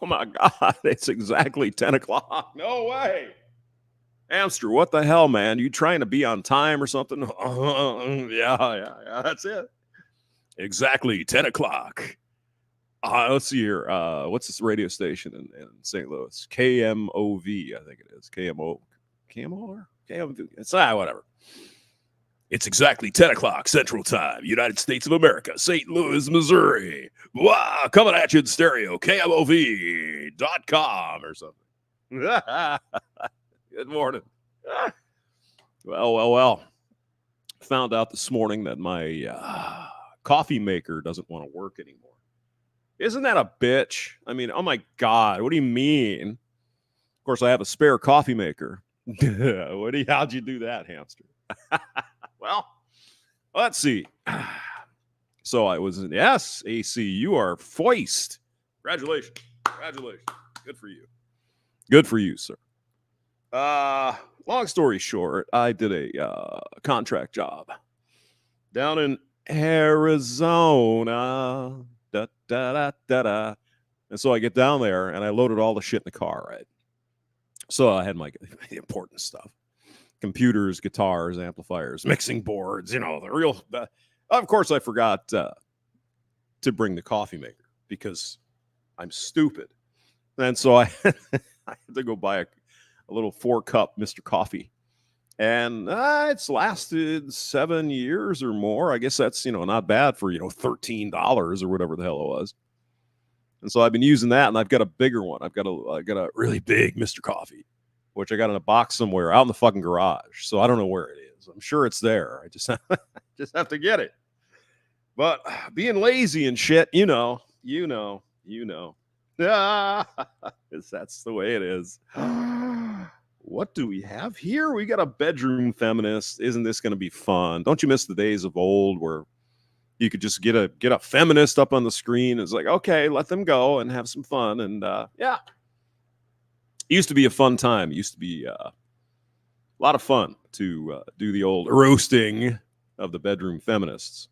Oh my God, it's exactly 10 o'clock. No way. Hamster, what the hell, man? You trying to be on time or something? Yeah, that's it. Exactly 10 o'clock. Let's see here. What's this radio station in St. Louis? KMOV, I think it is. KMO? KMV? It's whatever. It's exactly 10 o'clock Central Time, United States of America, St. Louis, Missouri. Wow, coming at you in stereo, KMOV.com or something. Good morning. Well. Found out this morning that my coffee maker doesn't want to work anymore. Isn't that a bitch? I mean, oh my God, what do you mean? Of course, I have a spare coffee maker. How'd you do that, hamster? Well, let's see. So I was in, yes, AC, you are foist. Congratulations. Good for you. Good for you, sir. Long story short, I did a contract job down in Arizona. Da, da, da, da, da. And so I get down there and I loaded all the shit in the car, right? So I had my important stuff. Computers, guitars, amplifiers, mixing boards, the real... of course, I forgot to bring the coffee maker because I'm stupid. And so I had to go buy a little 4-cup Mr. Coffee. And it's lasted 7 years or more. I guess that's, not bad for, $13 or whatever the hell it was. And so I've been using that, and I've got a bigger one. I got a really big Mr. Coffee, which I got in a box somewhere out in the fucking garage. So I don't know where it is. I'm sure it's there. I just have to get it. But being lazy and shit, you know. That's the way it is. What do we have here? We got a bedroom feminist. Isn't this going to be fun? Don't you miss the days of old where you could just get a feminist up on the screen? It's like, okay, let them go and have some fun. And yeah, it used to be a fun time. It used to be a lot of fun to do the old roasting of the bedroom feminists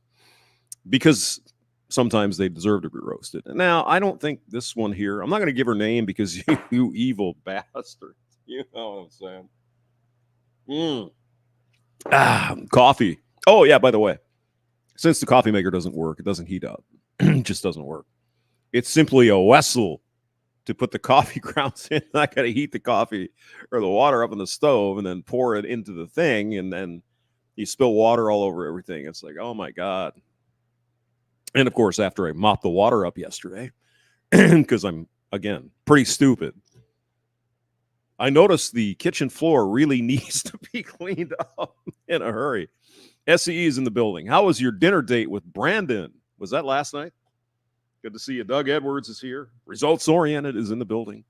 because sometimes they deserve to be roasted. And now I don't think this one here, I'm not going to give her name because you evil bastard. You know what I'm saying? Coffee. Oh, yeah, by the way, since the coffee maker doesn't work, it doesn't heat up. It just doesn't work. It's simply a vessel to put the coffee grounds in. I got to heat the coffee or the water up on the stove and then pour it into the thing. And then you spill water all over everything. It's like, oh, my God. And, of course, after I mopped the water up yesterday, because I'm, again, pretty stupid, I noticed the kitchen floor really needs to be cleaned up in a hurry. SCE is in the building. How was your dinner date with Brandon? Was that last night? Good to see you. Doug Edwards is here. Results Oriented is in the building.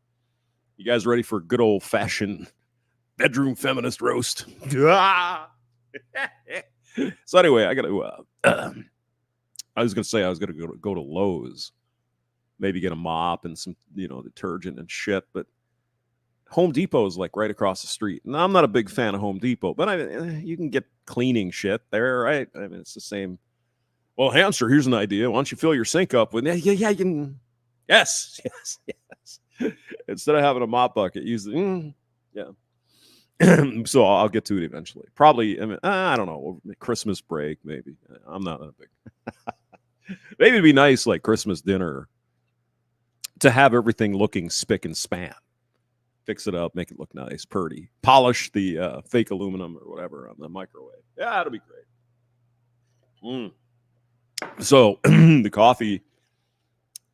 You guys ready for good old-fashioned bedroom feminist roast? So anyway, I got to... I was going to say I was going to go to Lowe's, maybe get a mop and some, detergent and shit, but Home Depot is like right across the street. And I'm not a big fan of Home Depot, but you can get cleaning shit there, right? I mean, it's the same. Well, hamster, here's an idea. Why don't you fill your sink up with, yeah, you can. Yes. Instead of having a mop bucket, use the, yeah. So I'll get to it eventually. Probably, I don't know, Christmas break, maybe. I'm not that big. Maybe it'd be nice, like Christmas dinner, to have everything looking spick and span. Fix it up, make it look nice, pretty. Polish the fake aluminum or whatever on the microwave. Yeah, that'll be great. So the coffee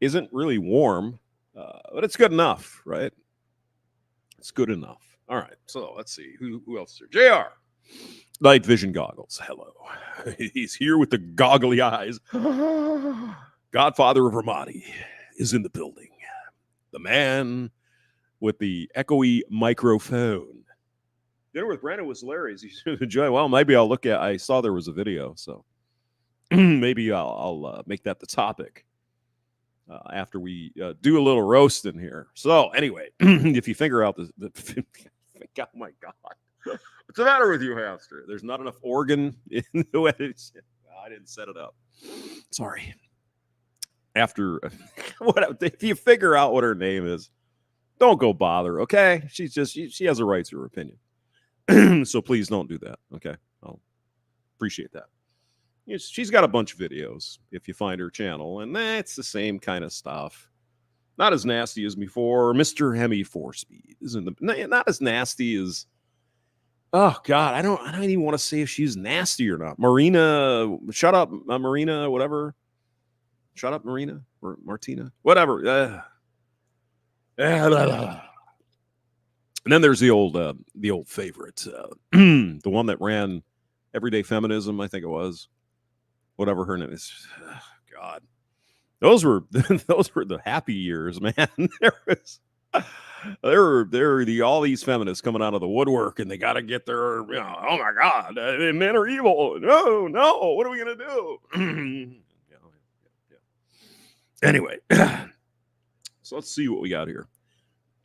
isn't really warm, but it's good enough, right? It's good enough. All right, so let's see. Who else is here? JR. Night vision goggles. Hello. He's here with the goggly eyes. Godfather of Ramadi is in the building. The man with the echoey microphone. Dinner with Brandon was hilarious. He should enjoy. Well, maybe I'll look at. I saw there was a video, so maybe I'll make that the topic after we do a little roasting here. So anyway, if you figure out the oh my God, what's the matter with you, hamster? There's not enough organ in the way. I didn't set it up. Sorry. after what if you figure out what her name is, don't go bother, okay? She has a right to her opinion. So please don't do that, okay? I'll appreciate that. She's got a bunch of videos if you find her channel, and it's the same kind of stuff. Not as nasty as before. Mr. Hemi 4-speed isn't not as nasty as. Oh God, I don't even want to say if she's nasty or not. Marina, shut up, Marina, whatever. Shut up, Marina or Martina, whatever. And then there's the old favorite, the one that ran Everyday Feminism, I think it was. Whatever her name is. Oh, God. Those were the happy years, man. There were all these feminists coming out of the woodwork, and they got to get their, oh my God, men are evil. No, what are we gonna do? Anyway, so let's see what we got here.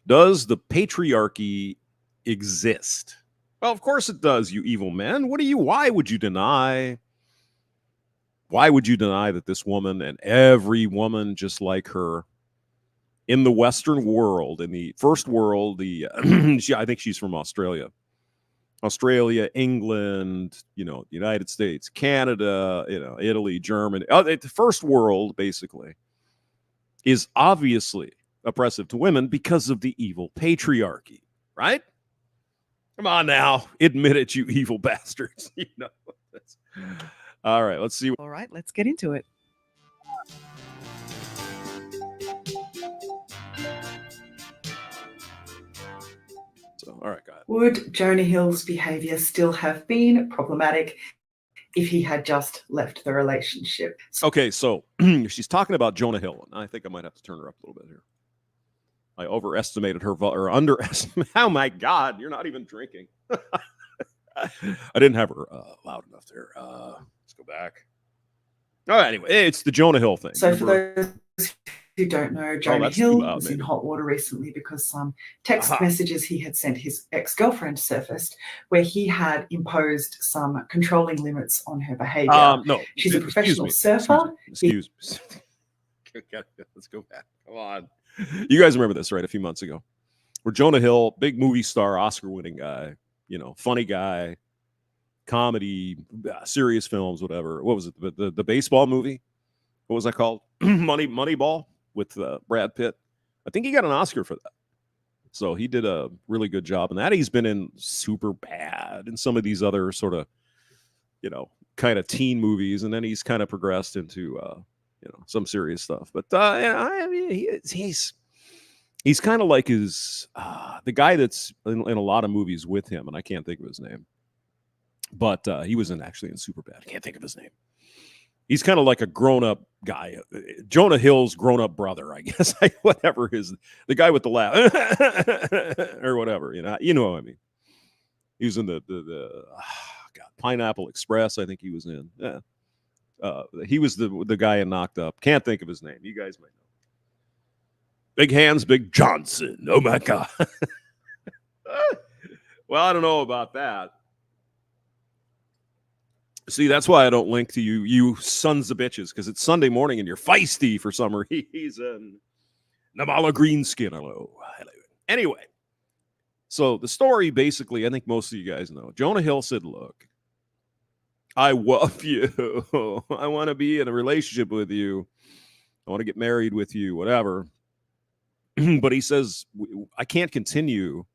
Does the patriarchy exist? Well, of course it does, you evil men. Why would you deny? Why would you deny that this woman and every woman just like her in the Western world, in the first world, I think she's from Australia, England, United States, Canada, Italy, Germany, the first world basically is obviously oppressive to women because of the evil patriarchy, right? Come on now, admit it, you evil bastards. All right, let's see. All right, let's get into it. All right, go ahead. Would Jonah Hill's behavior still have been problematic if he had just left the relationship? Okay, so she's talking about Jonah Hill, and I think I might have to turn her up a little bit here. I overestimated her or underestimated. Oh my God, you're not even drinking. I didn't have her loud enough there. Let's go back. Oh, anyway, it's the Jonah Hill thing. So for those who don't know, Jonah Hill was in hot water recently because some text messages he had sent his ex-girlfriend surfaced where he had imposed some controlling limits on her behavior. No, she's a professional surfer. Excuse me. Let's go back. Come on. You guys remember this, right? A few months ago, where Jonah Hill, big movie star, Oscar-winning guy, funny guy, comedy, serious films, whatever. What was it? The baseball movie? What was that called? Moneyball with Brad Pitt. I think he got an Oscar for that. So he did a really good job in that. He's been in Superbad and some of these other sort of, kind of teen movies, and then he's kind of progressed into some serious stuff. But I mean, he's kind of like the guy that's in a lot of movies with him, and I can't think of his name. But he was actually in Superbad. I can't think of his name. He's kind of like a grown-up guy. Jonah Hill's grown-up brother, I guess. Whatever the guy with the laugh or whatever, you know what I mean. He was in the Pineapple Express, I think he was in. Yeah. He was the guy in Knocked Up. Can't think of his name. You guys might know. Big Hands, Big Johnson. Oh my God. Well, I don't know about that. See, that's why I don't link to you sons of bitches, because it's Sunday morning and you're feisty for some reason. Namala Greenskin. Hello. Anyway, so the story basically, I think most of you guys know. Jonah Hill said, look, I love you. I want to be in a relationship with you. I want to get married with you, whatever. But he says, I can't continue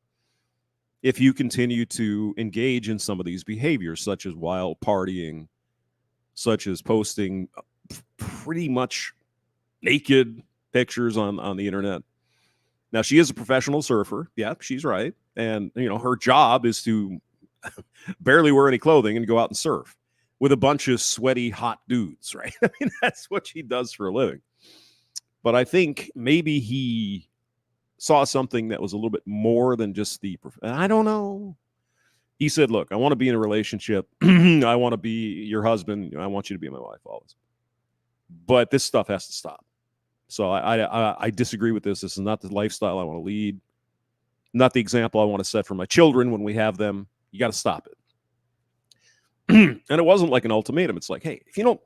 if you continue to engage in some of these behaviors, such as wild partying, such as posting pretty much naked pictures on the internet. Now, she is a professional surfer. Yeah, she's right. And, her job is to barely wear any clothing and go out and surf with a bunch of sweaty, hot dudes, right? I mean, that's what she does for a living. But I think maybe he saw something that was a little bit more than just I don't know. He said, look, I want to be in a relationship. I want to be your husband. I want you to be my wife always. But this stuff has to stop. So I disagree with this. This is not the lifestyle I want to lead. Not the example I want to set for my children when we have them. You got to stop it. And it wasn't like an ultimatum. It's like, hey, if you don't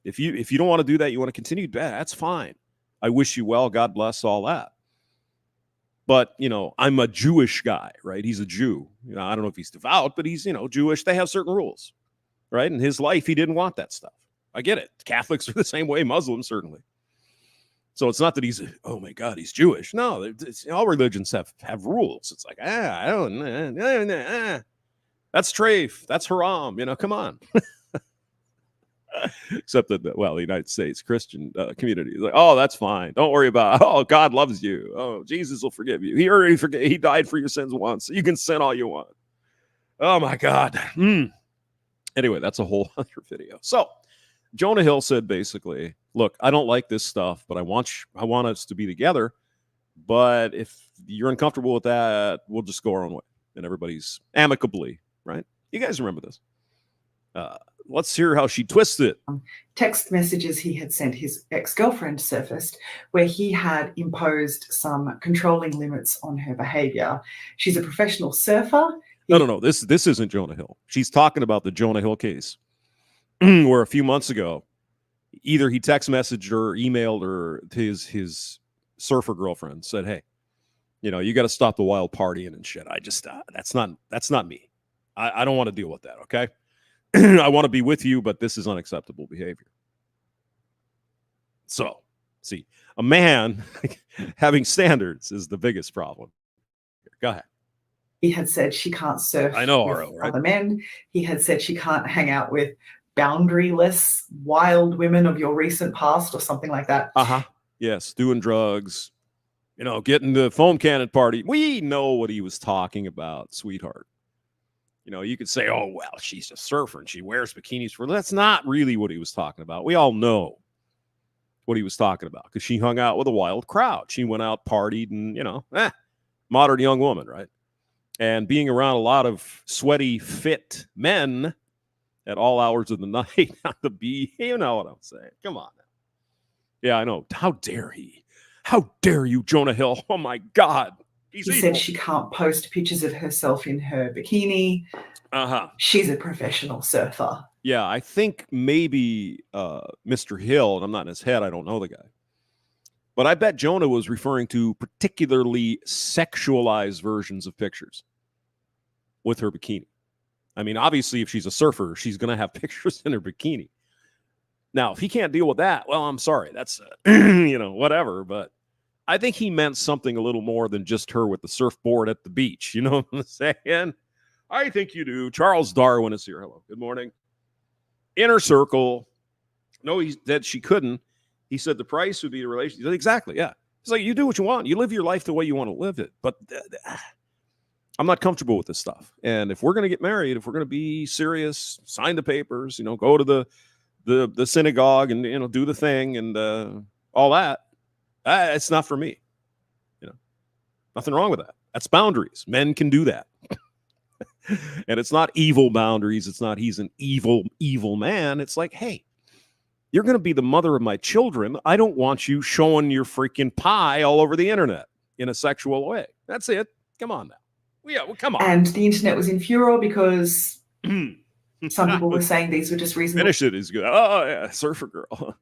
If you don't want to do that, you want to continue, that's fine. I wish you well. God bless, all that. But, I'm a Jewish guy, right? He's a Jew. I don't know if he's devout, but he's, Jewish. They have certain rules, right? In his life, he didn't want that stuff. I get it. Catholics are the same way, Muslims certainly. So it's not that he's, oh my God, he's Jewish. No, all religions have rules. It's like, I don't, that's treif, that's haram, come on. Except that, the United States Christian community is like, oh, that's fine. Don't worry about it. Oh, God loves you. Oh, Jesus will forgive you. He already he died for your sins once. You can sin all you want. Oh my God. Anyway, that's a whole other video. So Jonah Hill said basically, look, I don't like this stuff, but I want us to be together. But if you're uncomfortable with that, we'll just go our own way. And everybody's amicably, right? You guys remember this. Let's hear how she twisted it. Text messages he had sent his ex-girlfriend surfaced where he had imposed some controlling limits on her behavior. She's a professional surfer. No. This isn't Jonah Hill. She's talking about the Jonah Hill case where a few months ago, either he text messaged or emailed her to his surfer girlfriend, said, hey, you got to stop the wild partying and shit. I just, that's not me. I don't want to deal with that. Okay. I want to be with you, but this is unacceptable behavior. So, see, a man having standards is the biggest problem. Go ahead. He had said she can't surf with other men. He had said she can't hang out with boundaryless wild women of your recent past or something like that. Yes, doing drugs, getting the foam cannon party. We know what he was talking about, sweetheart. You could say, oh, well, she's a surfer and she wears bikinis for. That's not really what he was talking about. We all know what he was talking about because she hung out with a wild crowd. She went out, partied, and, modern young woman, right? And being around a lot of sweaty, fit men at all hours of the night on the beach, you know what I'm saying? Come on now. Yeah, I know. How dare he? How dare you, Jonah Hill? Oh, my God. He said she can't post pictures of herself in her bikini. She's a professional surfer. Yeah, I think maybe Mr. Hill, and I'm not in his head, I don't know the guy. But I bet Jonah was referring to particularly sexualized versions of pictures with her bikini. I mean, obviously, if she's a surfer, she's going to have pictures in her bikini. Now, if he can't deal with that, well, I'm sorry. That's, whatever. But I think he meant something a little more than just her with the surfboard at the beach. You know what I'm saying? I think you do. Charles Darwin is here. Hello. Good morning. Inner circle. No, he said she couldn't. He said the price would be the relationship. Exactly. Yeah. It's like you do what you want. You live your life the way you want to live it. But I'm not comfortable with this stuff. And if we're going to get married, if we're going to be serious, sign the papers, go to the synagogue and, do the thing and all that. It's not for me. Nothing wrong with that. That's boundaries. Men can do that. And it's not evil boundaries. It's not he's an evil man. It's like, hey, you're going to be the mother of my children. I don't want you showing your freaking pie all over the internet in a sexual way. That's it. Come on now. Yeah, well, come on. And the internet was in furor because some people were saying these were just reasonable. Finish it is good. Oh, yeah, surfer girl.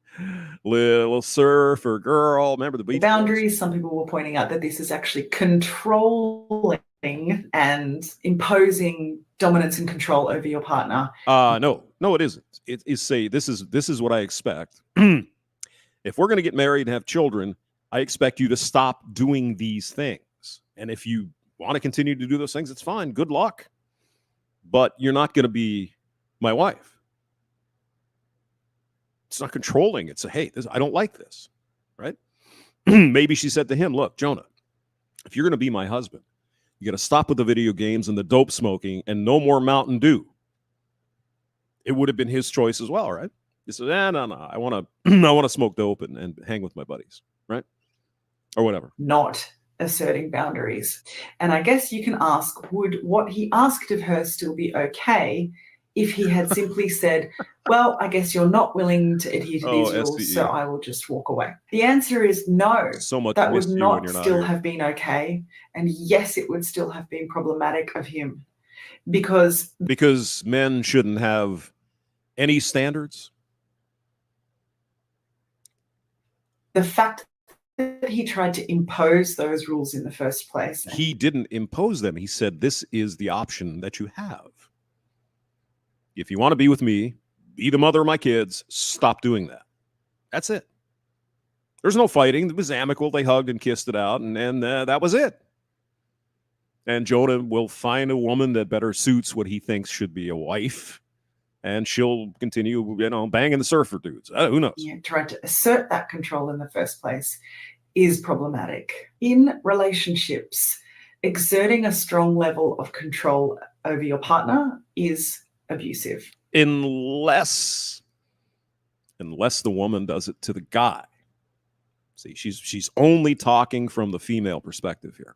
Little surfer girl. Remember the beach boundaries? Some people were pointing out that this is actually controlling and imposing dominance and control over your partner. No, it isn't. It is say this is what I expect. If we're going to get married and have children, I expect you to stop doing these things. And if you want to continue to do those things, it's fine. Good luck. But you're not going to be my wife. It's not controlling. It's hey, I don't like this, right? Maybe she said to him, look, Jonah, if you're going to be my husband, you got to stop with the video games and the dope smoking and no more Mountain Dew. It would have been his choice as well, right? He said, no. I want to smoke dope and hang with my buddies, right? Or whatever. Not asserting boundaries. And I guess you can ask, would what he asked of her still be okay if he had simply said, well, I guess you're not willing to adhere to these rules, so I will just walk away. The answer is no. So much that would not still have been okay. And yes, it would still have been problematic of him. Because men shouldn't have any standards. The fact that he tried to impose those rules in the first place. He didn't impose them. He said, this is the option that you have. If you want to be with me, be the mother of my kids, stop doing that. That's it. There's no fighting. It was amicable. They hugged and kissed it out, and that was it. And Jonah will find a woman that better suits what he thinks should be a wife, and she'll continue, banging the surfer dudes. Who knows? Yeah, trying to assert that control in the first place is problematic. In relationships, exerting a strong level of control over your partner is abusive. Unless the woman does it to the guy. See, she's only talking from the female perspective here.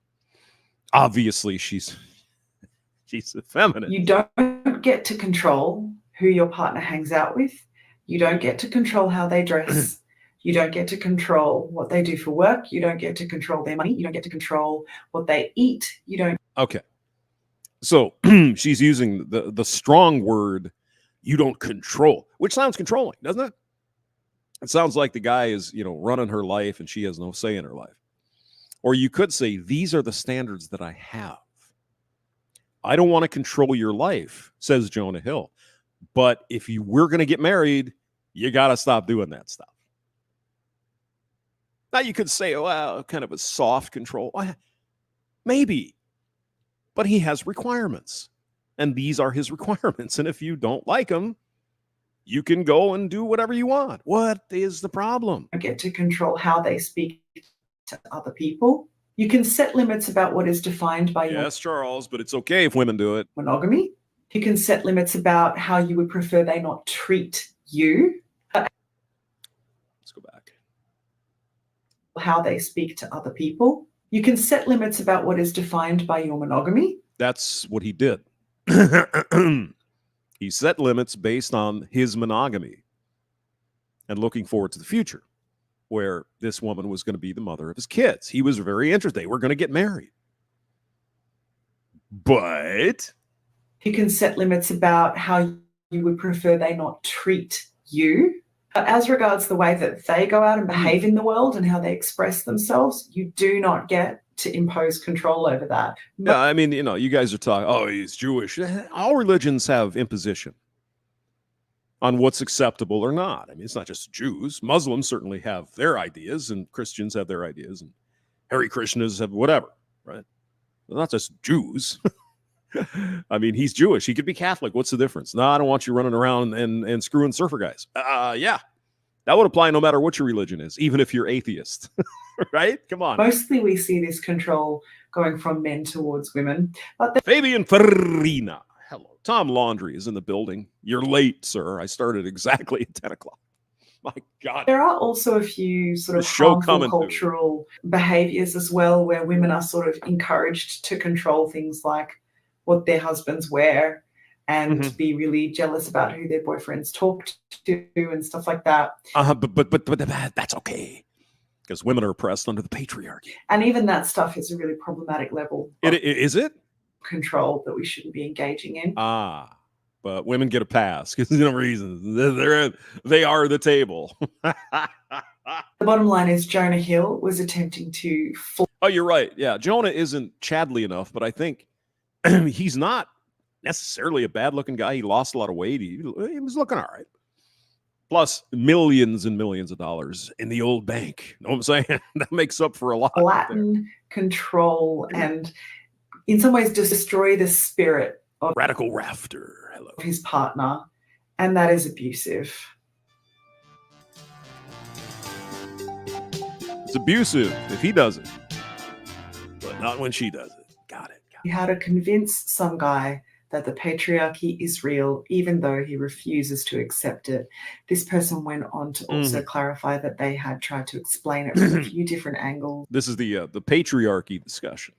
Obviously, she's a feminist. You don't get to control who your partner hangs out with. You don't get to control how they dress. You don't get to control what they do for work. You don't get to control their money. You don't get to control what they eat. You don't. Okay. So she's using the strong word, you don't control, which sounds controlling, doesn't it? It sounds like the guy is, running her life and she has no say in her life. Or you could say, these are the standards that I have. I don't want to control your life, says Jonah Hill. But if we're going to get married, you got to stop doing that stuff. Now you could say, well, kind of a soft control. Maybe. But he has requirements. And these are his requirements. And if you don't like them, you can go and do whatever you want. What is the problem? You get to control how they speak to other people. You can set limits about what is defined by your... Yes, Charles, but it's okay if women do it. Monogamy. You can set limits about how you would prefer they not treat you. Let's go back. How they speak to other people. You can set limits about what is defined by your monogamy. That's what he did. He set limits based on his monogamy and looking forward to the future, where this woman was going to be the mother of his kids. He was very interested. They were going to get married. But you can set limits about how you would prefer they not treat you. As regards the way that they go out and behave in the world and how they express themselves, you do not get to impose control over that. Yeah, I mean, you guys are talking, oh, he's Jewish. All religions have imposition on what's acceptable or not. I mean, it's not just Jews. Muslims certainly have their ideas, and Christians have their ideas, and Hare Krishnas have whatever, right? They're not just Jews. I mean, he's Jewish. He could be Catholic. What's the difference? No, I don't want you running around and screwing surfer guys. Yeah, that would apply no matter what your religion is, even if you're atheist, right? Come on. Mostly we see this control going from men towards women. But Fabian Farina. Hello. Tom Laundry is in the building. You're late, sir. I started exactly at 10 o'clock. My God. There are also a few sort of harmful cultural behaviors as well, where women are sort of encouraged to control things like what their husbands wear and be really jealous about who their boyfriends talk to and stuff like that. But that's okay, because women are oppressed under the patriarchy. And even that stuff is a really problematic level. Is it? Control that we shouldn't be engaging in. But women get a pass because no reason. They are the table. The bottom line is Jonah Hill was attempting to... Oh, you're right. Yeah, Jonah isn't Chadley enough, but I think he's not necessarily a bad-looking guy. He lost a lot of weight. He was looking all right. Plus millions and millions of dollars in the old bank. Know what I'm saying? That makes up for a lot. Latin control and in some ways destroy the spirit of Radical Rafter. Hello. His partner, and that is abusive. It's abusive if he does it, but not when she does it. Got it. How to convince some guy that the patriarchy is real, even though he refuses to accept it. This person went on to also clarify that they had tried to explain it from a few different angles. This is the patriarchy discussion.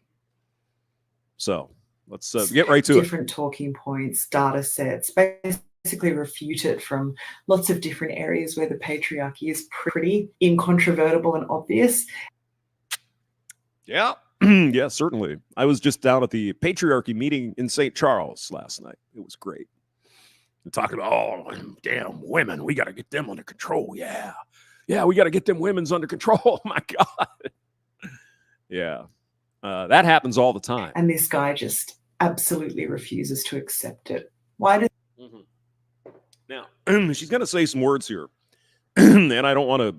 So let's get right to different talking points, data sets, basically refute it from lots of different areas where the patriarchy is pretty incontrovertible and obvious. Yeah. Yeah, certainly. I was just down at the patriarchy meeting in St. Charles last night. It was great. They're talking about, oh, damn women. We got to get them under control. Yeah. Yeah, we got to get them women's under control. Oh, my God. Yeah. That happens all the time. And this guy just absolutely refuses to accept it. Why does... Now, she's going to say some words here, and I don't want to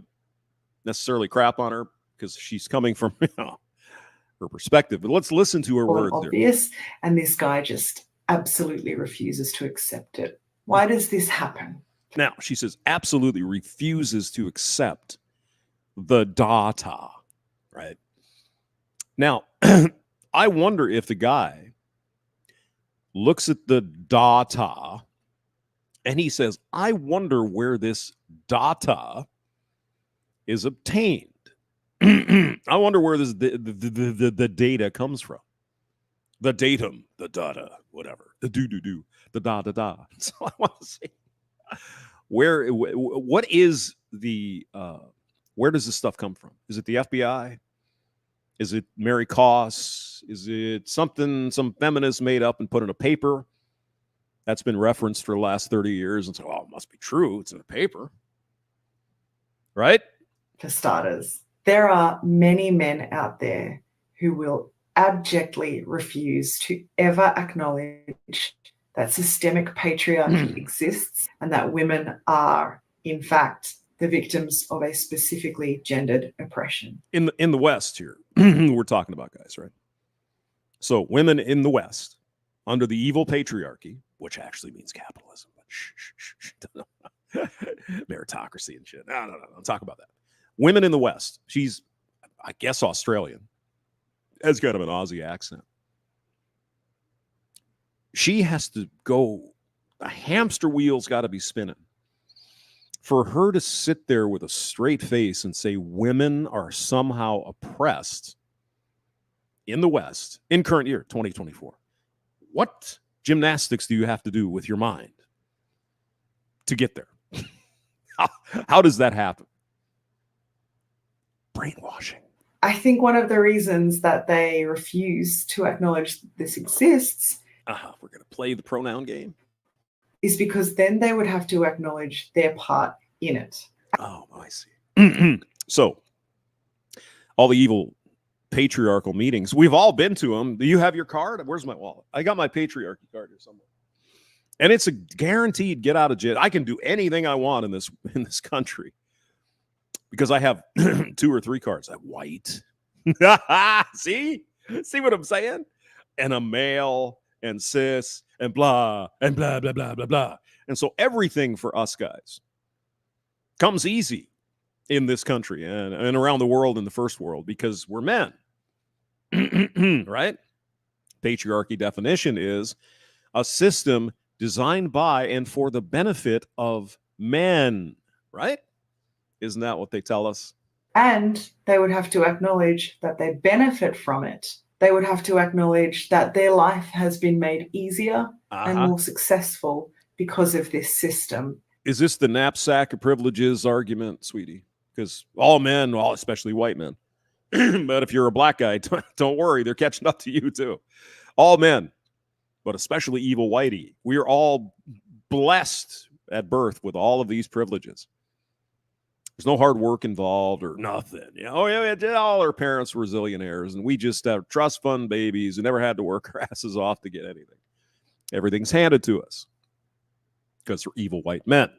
necessarily crap on her because she's coming from her perspective, but let's listen to her words. Obvious, and this guy just absolutely refuses to accept it. Why does this happen? Now, she says absolutely refuses to accept the data, right? Now, I wonder if the guy looks at the data and he says, I wonder where this data is obtained. I wonder where this the data comes from. The datum, the data, whatever. The do, the da. So I want to see what is the where does this stuff come from? Is it the FBI? Is it Mary Koss? Is it something some feminists made up and put in a paper that's been referenced for the last 30 years and so, oh, it must be true. It's in a paper. Right? For starters, there are many men out there who will abjectly refuse to ever acknowledge that systemic patriarchy exists and that women are, in fact, the victims of a specifically gendered oppression. In the West here, we're talking about, guys, right? So women in the West, under the evil patriarchy, which actually means capitalism, but meritocracy and shit. No, don't talk about that. Women in the West, she's, I guess, Australian, has kind of an Aussie accent. She has to go, the hamster wheel's got to be spinning for her to sit there with a straight face and say women are somehow oppressed in the West in current year, 2024. What gymnastics do you have to do with your mind to get there? How does that happen? Brainwashing. I think one of the reasons that they refuse to acknowledge this exists we're going to play the pronoun game is because then they would have to acknowledge their part in it. Oh, I see. So all the evil patriarchal meetings, we've all been to them. Do you have your card? Where's my wallet? I got my patriarchy card here somewhere. And it's a guaranteed get out of jail. I can do anything I want in this country because I have 2 or 3 cards. I have white. See what I'm saying? And a male and cis and blah and blah, blah, blah, blah, blah. And so everything for us guys comes easy in this country and around the world in the first world because we're men. Right? Patriarchy definition is a system designed by and for the benefit of men, right? Isn't that what they tell us? And they would have to acknowledge that they benefit from it. They would have to acknowledge that their life has been made easier and more successful because of this system. Is this the knapsack of privileges argument, sweetie? Because all men, well, especially white men, but if you're a black guy, don't worry, they're catching up to you too. All men, but especially evil whitey. We are all blessed at birth with all of these privileges. There's no hard work involved or nothing. You know, all our parents were zillionaires, and we just have trust fund babies who never had to work our asses off to get anything. Everything's handed to us because we're evil white men,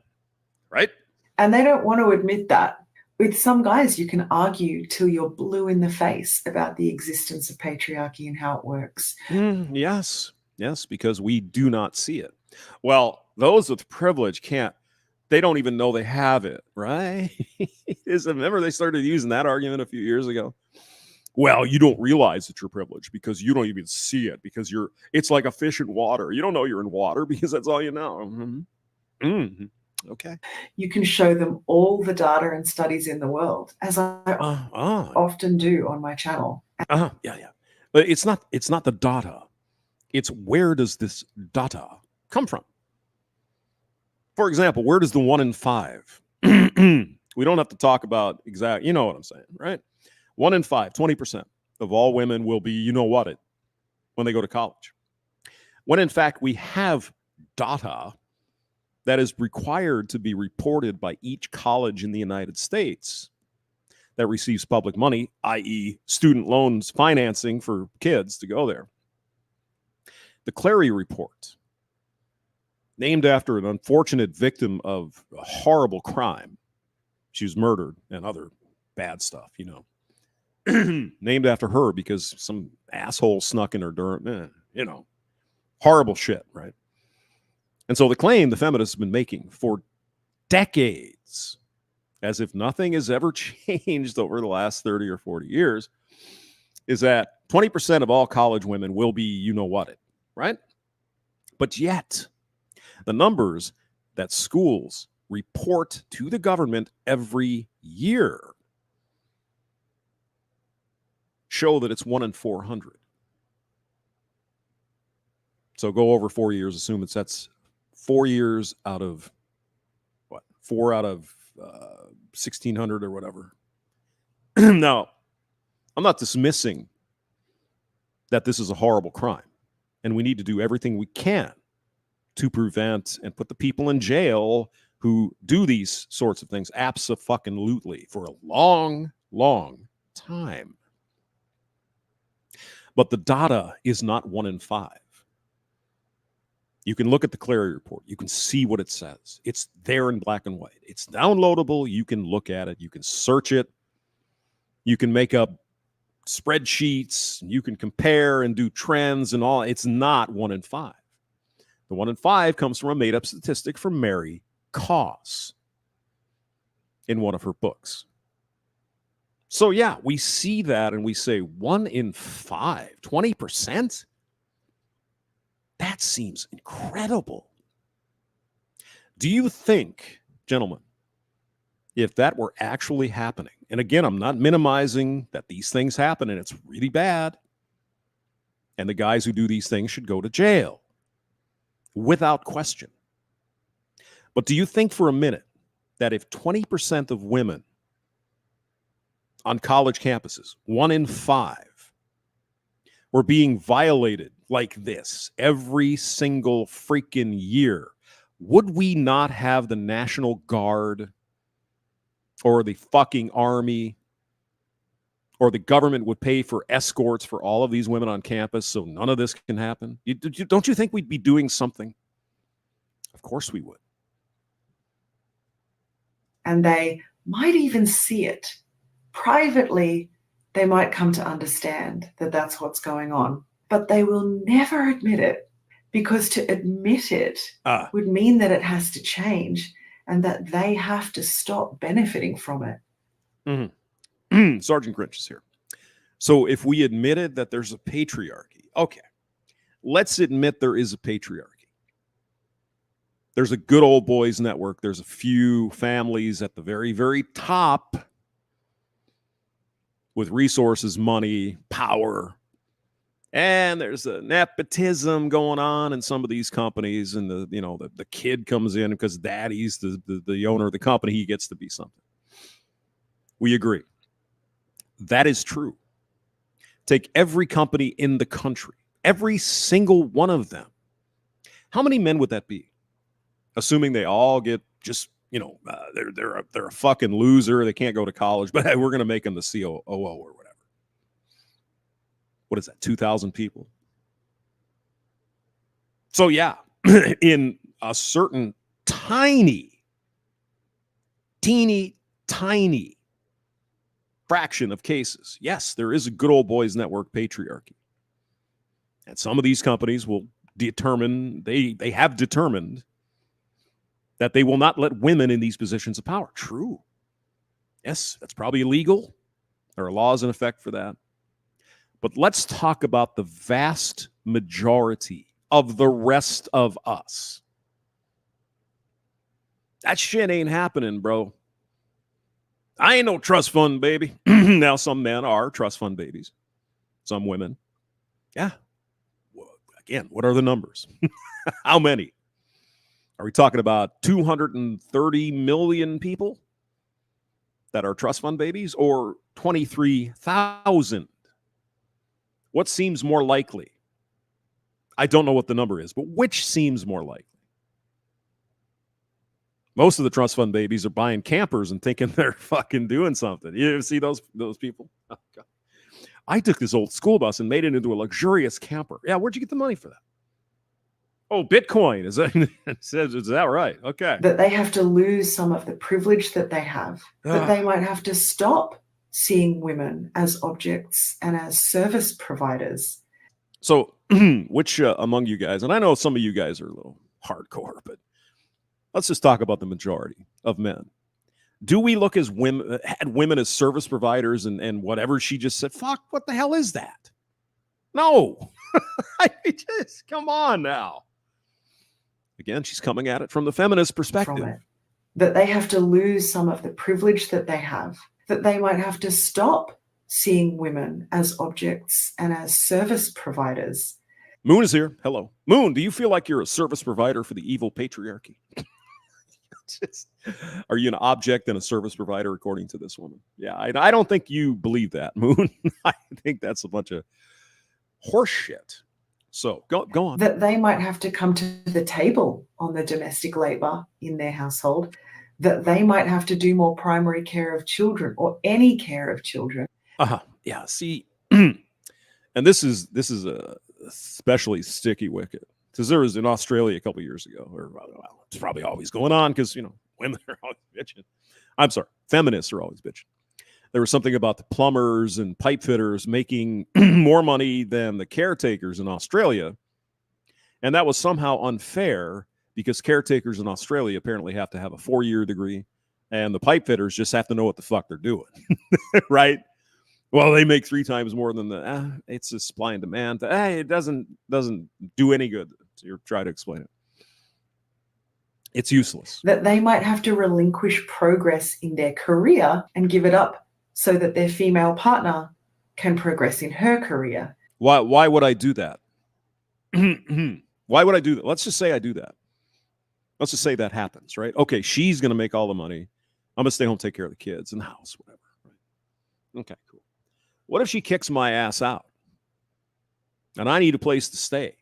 right? And they don't want to admit that. With some guys, you can argue till you're blue in the face about the existence of patriarchy and how it works. Yes, because we do not see it. Well, those with privilege can't. They don't even know they have it, right? Remember they started using that argument a few years ago? Well, you don't realize that you're privileged because you don't even see it because it's like a fish in water. You don't know you're in water because that's all you know. Okay. You can show them all the data and studies in the world, as I often do on my channel. Yeah. But it's not the data. It's where does this data come from? For example, where does the 1 in 5? We don't have to talk about exact, you know what I'm saying, right? 1 in 5, 20% of all women will be, you know what, when they go to college. When in fact we have data that is required to be reported by each college in the United States that receives public money, i.e. student loans financing for kids to go there. The Clary Report, named after an unfortunate victim of a horrible crime. She was murdered and other bad stuff, you know. Named after her because some asshole snuck in her dirt, you know. Horrible shit, right? And so the claim the feminists have been making for decades, as if nothing has ever changed over the last 30 or 40 years, is that 20% of all college women will be you-know-what-it, right? But yet, the numbers that schools report to the government every year show that it's 1 in 400. So go over 4 years, assume that's 4 years out of, 4 out of 1,600 or whatever. Now, I'm not dismissing that this is a horrible crime, and we need to do everything we can to prevent and put the people in jail who do these sorts of things abso-fucking-lutely for a long, long time. But the data is not 1 in 5. You can look at the Clary Report. You can see what it says. It's there in black and white. It's downloadable. You can look at it. You can search it. You can make up spreadsheets. You can compare and do trends and all. It's not 1 in 5. The 1 in 5 comes from a made-up statistic from Mary Koss in one of her books. So, yeah, we see that and we say 1 in 5, 20%? That seems incredible. Do you think, gentlemen, if that were actually happening, and again, I'm not minimizing that these things happen and it's really bad, and the guys who do these things should go to jail, without question. But do you think for a minute that if 20% of women on college campuses, 1 in 5, were being violated like this every single freaking year, would we not have the National Guard or the fucking army or the government would pay for escorts for all of these women on campus so none of this can happen? Don't you think we'd be doing something? Of course we would. And they might even see it. Privately, they might come to understand that that's what's going on, but they will never admit it, because to admit it would mean that it has to change and that they have to stop benefiting from it. Mm-hmm. Sergeant Grinch is here. So if we admitted that there's a patriarchy, okay, let's admit there is a patriarchy. There's a good old boys network. There's a few families at the very, very top with resources, money, power. And there's a nepotism going on in some of these companies. And the kid comes in because daddy's the owner of the company. He gets to be something. We agree. That is true. Take every company in the country, every single one of them. How many men would that be? Assuming they all get just, they're a fucking loser. They can't go to college, but hey, we're going to make them the COO or whatever. What is that? 2,000 people. So yeah, in a certain teeny, tiny fraction of cases, yes, there is a good old boys network patriarchy. And some of these companies will determine, they have determined that they will not let women in these positions of power. True. Yes, that's probably illegal. There are laws in effect for that. But let's talk about the vast majority of the rest of us. That shit ain't happening, bro. I ain't no trust fund baby. Now, some men are trust fund babies. Some women. Yeah. Well, again, what are the numbers? How many? Are we talking about 230 million people that are trust fund babies, or 23,000? What seems more likely? I don't know what the number is, but which seems more likely? Most of the trust fund babies are buying campers and thinking they're fucking doing something. You ever see those people? Oh, God. I took this old school bus and made it into a luxurious camper. Yeah, where'd you get the money for that? Oh, Bitcoin. Is that right? Okay. That they have to lose some of the privilege that they have. That they might have to stop seeing women as objects and as service providers. So, which among you guys, and I know some of you guys are a little hardcore, but let's just talk about the majority of men. Do we look at women as service providers and whatever she just said? Fuck, what the hell is that? No. Just come on now. Again, she's coming at it from the feminist perspective. That they have to lose some of the privilege that they have. That they might have to stop seeing women as objects and as service providers. Moon is here. Hello. Moon, do you feel like you're a service provider for the evil patriarchy? Are you an object and a service provider according to this woman? Yeah, I don't think you believe that, Moon. I think that's a bunch of horse shit. So go on. That they might have to come to the table on the domestic labor in their household. That they might have to do more primary care of children or any care of children. Yeah. See, and this is a especially sticky wicket because there was in Australia a couple of years ago, or well, it's probably always going on because women are always bitching. I'm sorry, feminists are always bitching. There was something about the plumbers and pipe fitters making more money than the caretakers in Australia, and that was somehow unfair because caretakers in Australia apparently have to have a 4-year degree, and the pipe fitters just have to know what the fuck they're doing, right? Well, they make 3 times more than it's just supply and demand. It doesn't do any good to try to explain it. It's useless. That they might have to relinquish progress in their career and give it up so that their female partner can progress in her career. Why would I do that? Why would I do that? Let's just say I do that. Let's just say that happens, right? Okay, she's going to make all the money. I'm going to stay home, take care of the kids and the house, whatever. Right? Okay, cool. What if she kicks my ass out and I need a place to stay?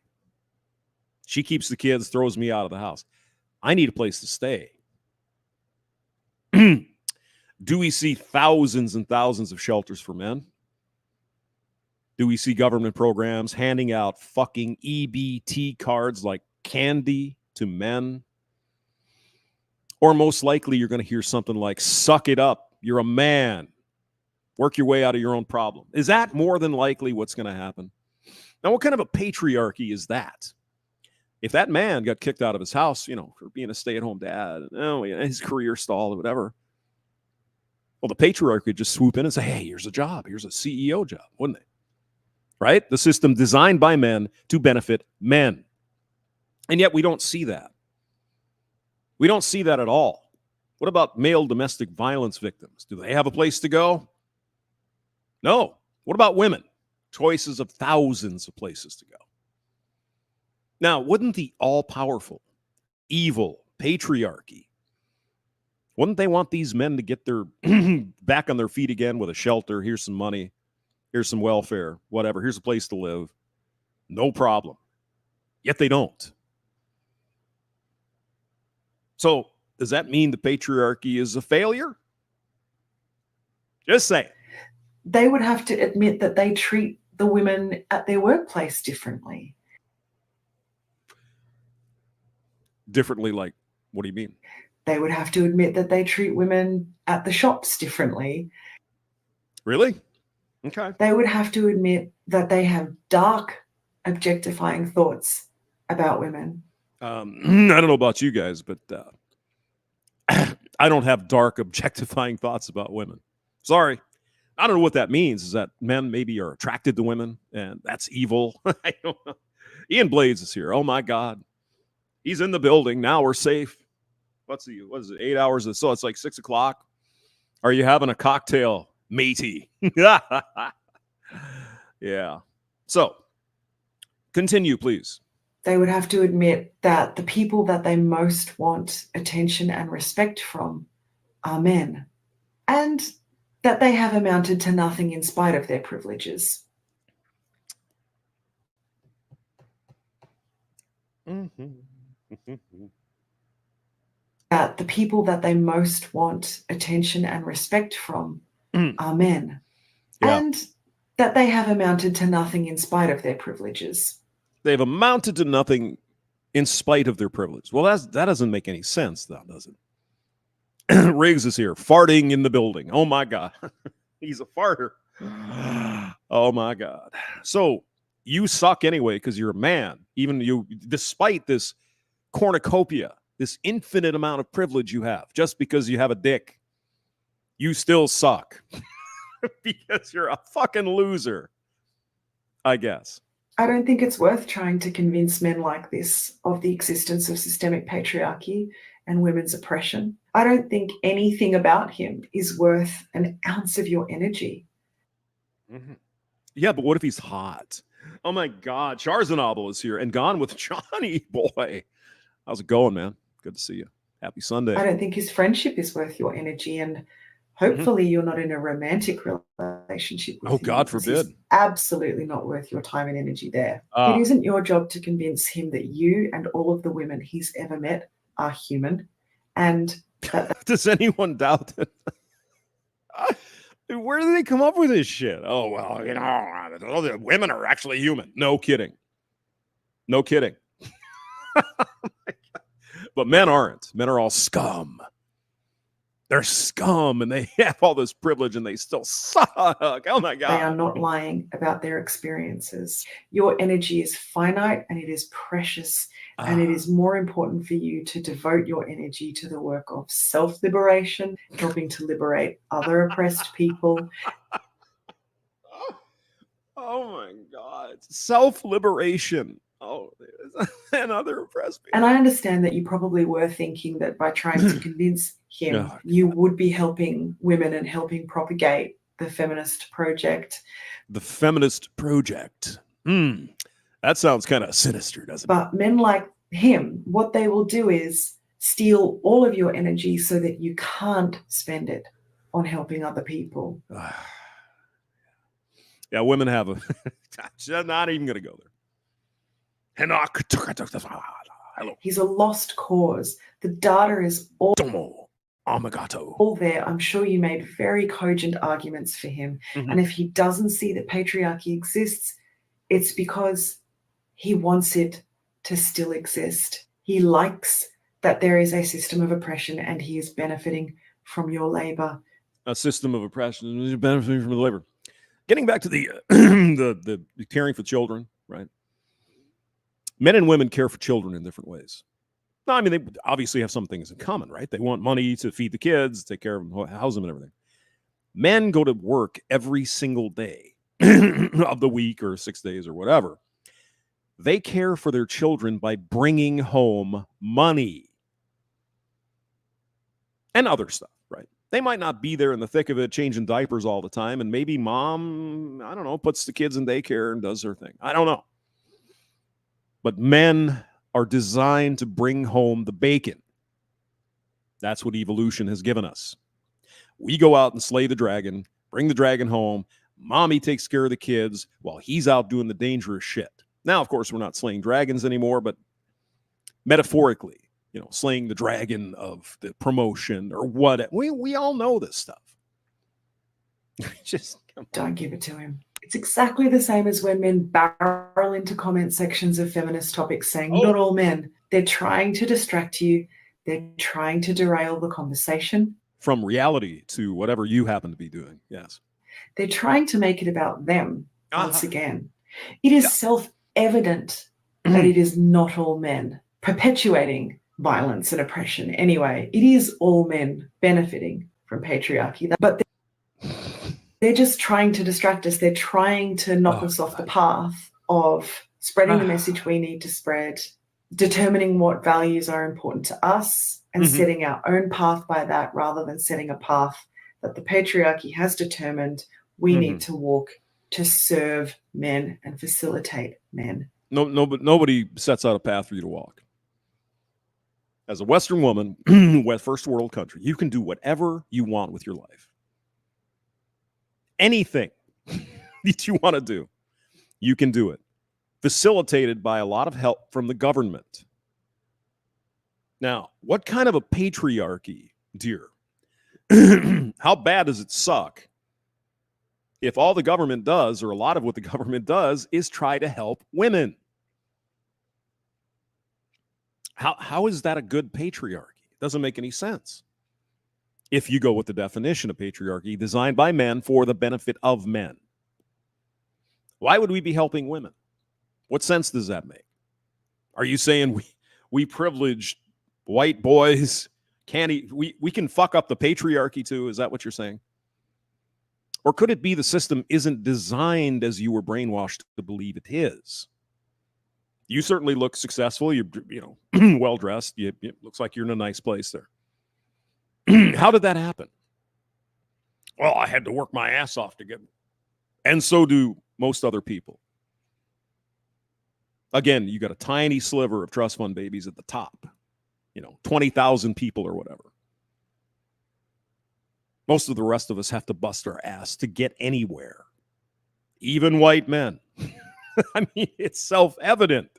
She keeps the kids, throws me out of the house. I need a place to stay. Do we see thousands and thousands of shelters for men? Do we see government programs handing out fucking EBT cards like candy to men? Or most likely you're going to hear something like, suck it up, you're a man. Work your way out of your own problem. Is that more than likely what's going to happen? Now, what kind of a patriarchy is that? If that man got kicked out of his house, for being a stay-at-home dad, his career stalled or whatever, well, the patriarchy would just swoop in and say, hey, here's a job. Here's a CEO job, wouldn't they? Right? The system designed by men to benefit men. And yet we don't see that. We don't see that at all. What about male domestic violence victims? Do they have a place to go? No. What about women? Choices of thousands of places to go. Now, wouldn't the all-powerful, evil patriarchy, wouldn't they want these men to get their back on their feet again with a shelter? Here's some money. Here's some welfare, whatever. Here's a place to live. No problem. Yet they don't. So does that mean the patriarchy is a failure? Just say it. They would have to admit that they treat the women at their workplace differently. Differently, like, what do you mean? They would have to admit that they treat women at the shops differently. Really? Okay. They would have to admit that they have dark, objectifying thoughts about women. I don't know about you guys, but I don't have dark, objectifying thoughts about women. Sorry. I don't know what that means. Is that men maybe are attracted to women, and that's evil? I don't know. Ian Blades is here. Oh, my God. He's in the building. Now we're safe. What is it, 8 hours? So it's like 6 o'clock. Are you having a cocktail, matey? Yeah. So, continue, please. They would have to admit that the people that they most want attention and respect from are men, and that they have amounted to nothing in spite of their privileges. That that the people that they most want attention and respect from are men, and that they have amounted to nothing in spite of their privileges. They've amounted to nothing in spite of their privilege. Well, that doesn't make any sense, though, does it? Riggs is here, farting in the building. Oh, my God. He's a farter. Oh, my God. So you suck anyway because you're a man. Even you, despite this cornucopia, this infinite amount of privilege you have, just because you have a dick, you still suck because you're a fucking loser, I guess. I don't think it's worth trying to convince men like this of the existence of systemic patriarchy and women's oppression. I don't think anything about him is worth an ounce of your energy. Mm-hmm. Yeah, but what if he's hot? Oh my God, Charzanobel is here and Gone with Johnny, boy. How's it going, man? Good to see you. Happy Sunday. I don't think his friendship is worth your energy, and hopefully you're not in a romantic relationship with him. Oh, God forbid. He's absolutely not worth your time and energy there. It isn't your job to convince him that you and all of the women he's ever met are human, and that does anyone doubt that? Where do they come up with this shit? Oh, well, the women are actually human. No kidding. No kidding. But men aren't. Men are all scum. They're scum, and they have all this privilege, and they still suck. Oh, my God. They are not lying about their experiences. Your energy is finite, and it is precious, and it is more important for you to devote your energy to the work of self-liberation, helping to liberate other oppressed people. Oh, my God. Self-liberation. Oh, and other oppressed people. And I understand that you probably were thinking that by trying to convince him, you would be helping women and helping propagate the feminist project. The feminist project. That sounds kind of sinister, doesn't it? But men like him, what they will do is steal all of your energy so that you can't spend it on helping other people. Yeah, women have a... I'm not even going to go there. He's a lost cause. The data is all there. I'm sure you made very cogent arguments for him. And if he doesn't see that patriarchy exists, it's because he wants it to still exist. He likes that there is a system of oppression and he is benefiting from your labor. A system of oppression is benefiting from the labor. Getting back to the the caring for children, right? Men and women care for children in different ways. No, I mean, they obviously have some things in common, right? They want money to feed the kids, take care of them, house them, and everything. Men go to work every single day of the week or 6 days or whatever. They care for their children by bringing home money and other stuff, right? They might not be there in the thick of it, changing diapers all the time, and maybe mom, I don't know, puts the kids in daycare and does her thing. I don't know. But men are designed to bring home the bacon. That's what evolution has given us. We go out and slay the dragon, bring the dragon home. Mommy takes care of the kids while he's out doing the dangerous shit. Now, of course, we're not slaying dragons anymore, but metaphorically, slaying the dragon of the promotion or what. We all know this stuff. Just don't give it to him. It's exactly the same as when men barrel into comment sections of feminist topics saying, not all men. They're trying to distract you. They're trying to derail the conversation. From reality to whatever you happen to be doing, yes. They're trying to make it about them once again. It is self-evident that it is not all men perpetuating violence and oppression. Anyway, it is all men benefiting from patriarchy. But they're just trying to distract us. They're trying to knock us off the path of spreading the message we need to spread, determining what values are important to us, and setting our own path by that rather than setting a path that the patriarchy has determined we need to walk to serve men and facilitate men. No, but nobody sets out a path for you to walk. As a Western woman, first world country, you can do whatever you want with your life. Anything that you want to do, you can do it. Facilitated by a lot of help from the government. Now, what kind of a patriarchy, dear? How bad does it suck if all the government does, or a lot of what the government does, is try to help women? How is that a good patriarchy? It doesn't make any sense. If you go with the definition of patriarchy, designed by men for the benefit of men. Why would we be helping women? What sense does that make? Are you saying we privileged white boys we can fuck up the patriarchy too? Is that what you're saying? Or could it be the system isn't designed as you were brainwashed to believe it is? You certainly look successful. You're well dressed. It looks like you're in a nice place there. How did that happen? Well, I had to work my ass off to get it. And so do most other people. Again, you got a tiny sliver of trust fund babies at the top. 20,000 people or whatever. Most of the rest of us have to bust our ass to get anywhere. Even white men. I mean, it's self-evident.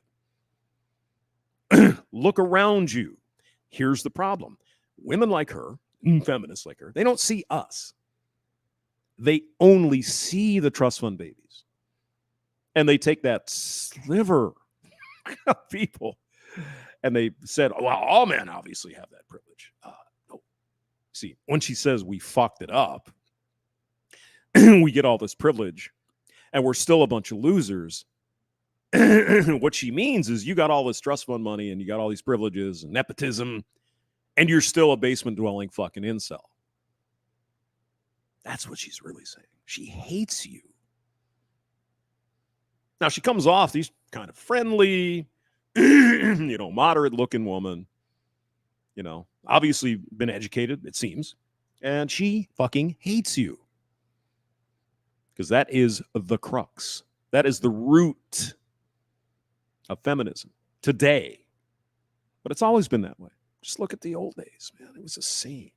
Look around you. Here's the problem. Women like her, feminists like her, they don't see us. They only see the trust fund babies. And they take that sliver of people and they said, well, all men obviously have that privilege. No. See, when she says we fucked it up, we get all this privilege and we're still a bunch of losers. What she means is you got all this trust fund money and you got all these privileges and nepotism, and you're still a basement dwelling fucking incel. That's what she's really saying. She hates you. Now she comes off, these kind of friendly, moderate looking woman, obviously been educated, it seems, and she fucking hates you. Because that is the crux. That is the root of feminism today. But it's always been that way. Just look at the old days, man. It was the same.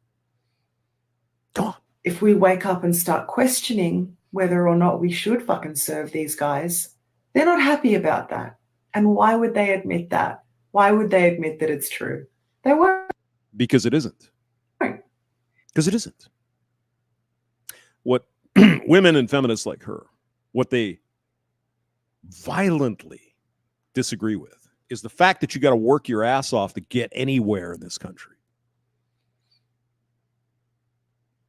Come on. If we wake up and start questioning whether or not we should fucking serve these guys, they're not happy about that. And why would they admit that? Why would they admit that it's true? They won't. Because it isn't. Because it isn't. What women and feminists like her, what they violently disagree with is the fact that you got to work your ass off to get anywhere in this country.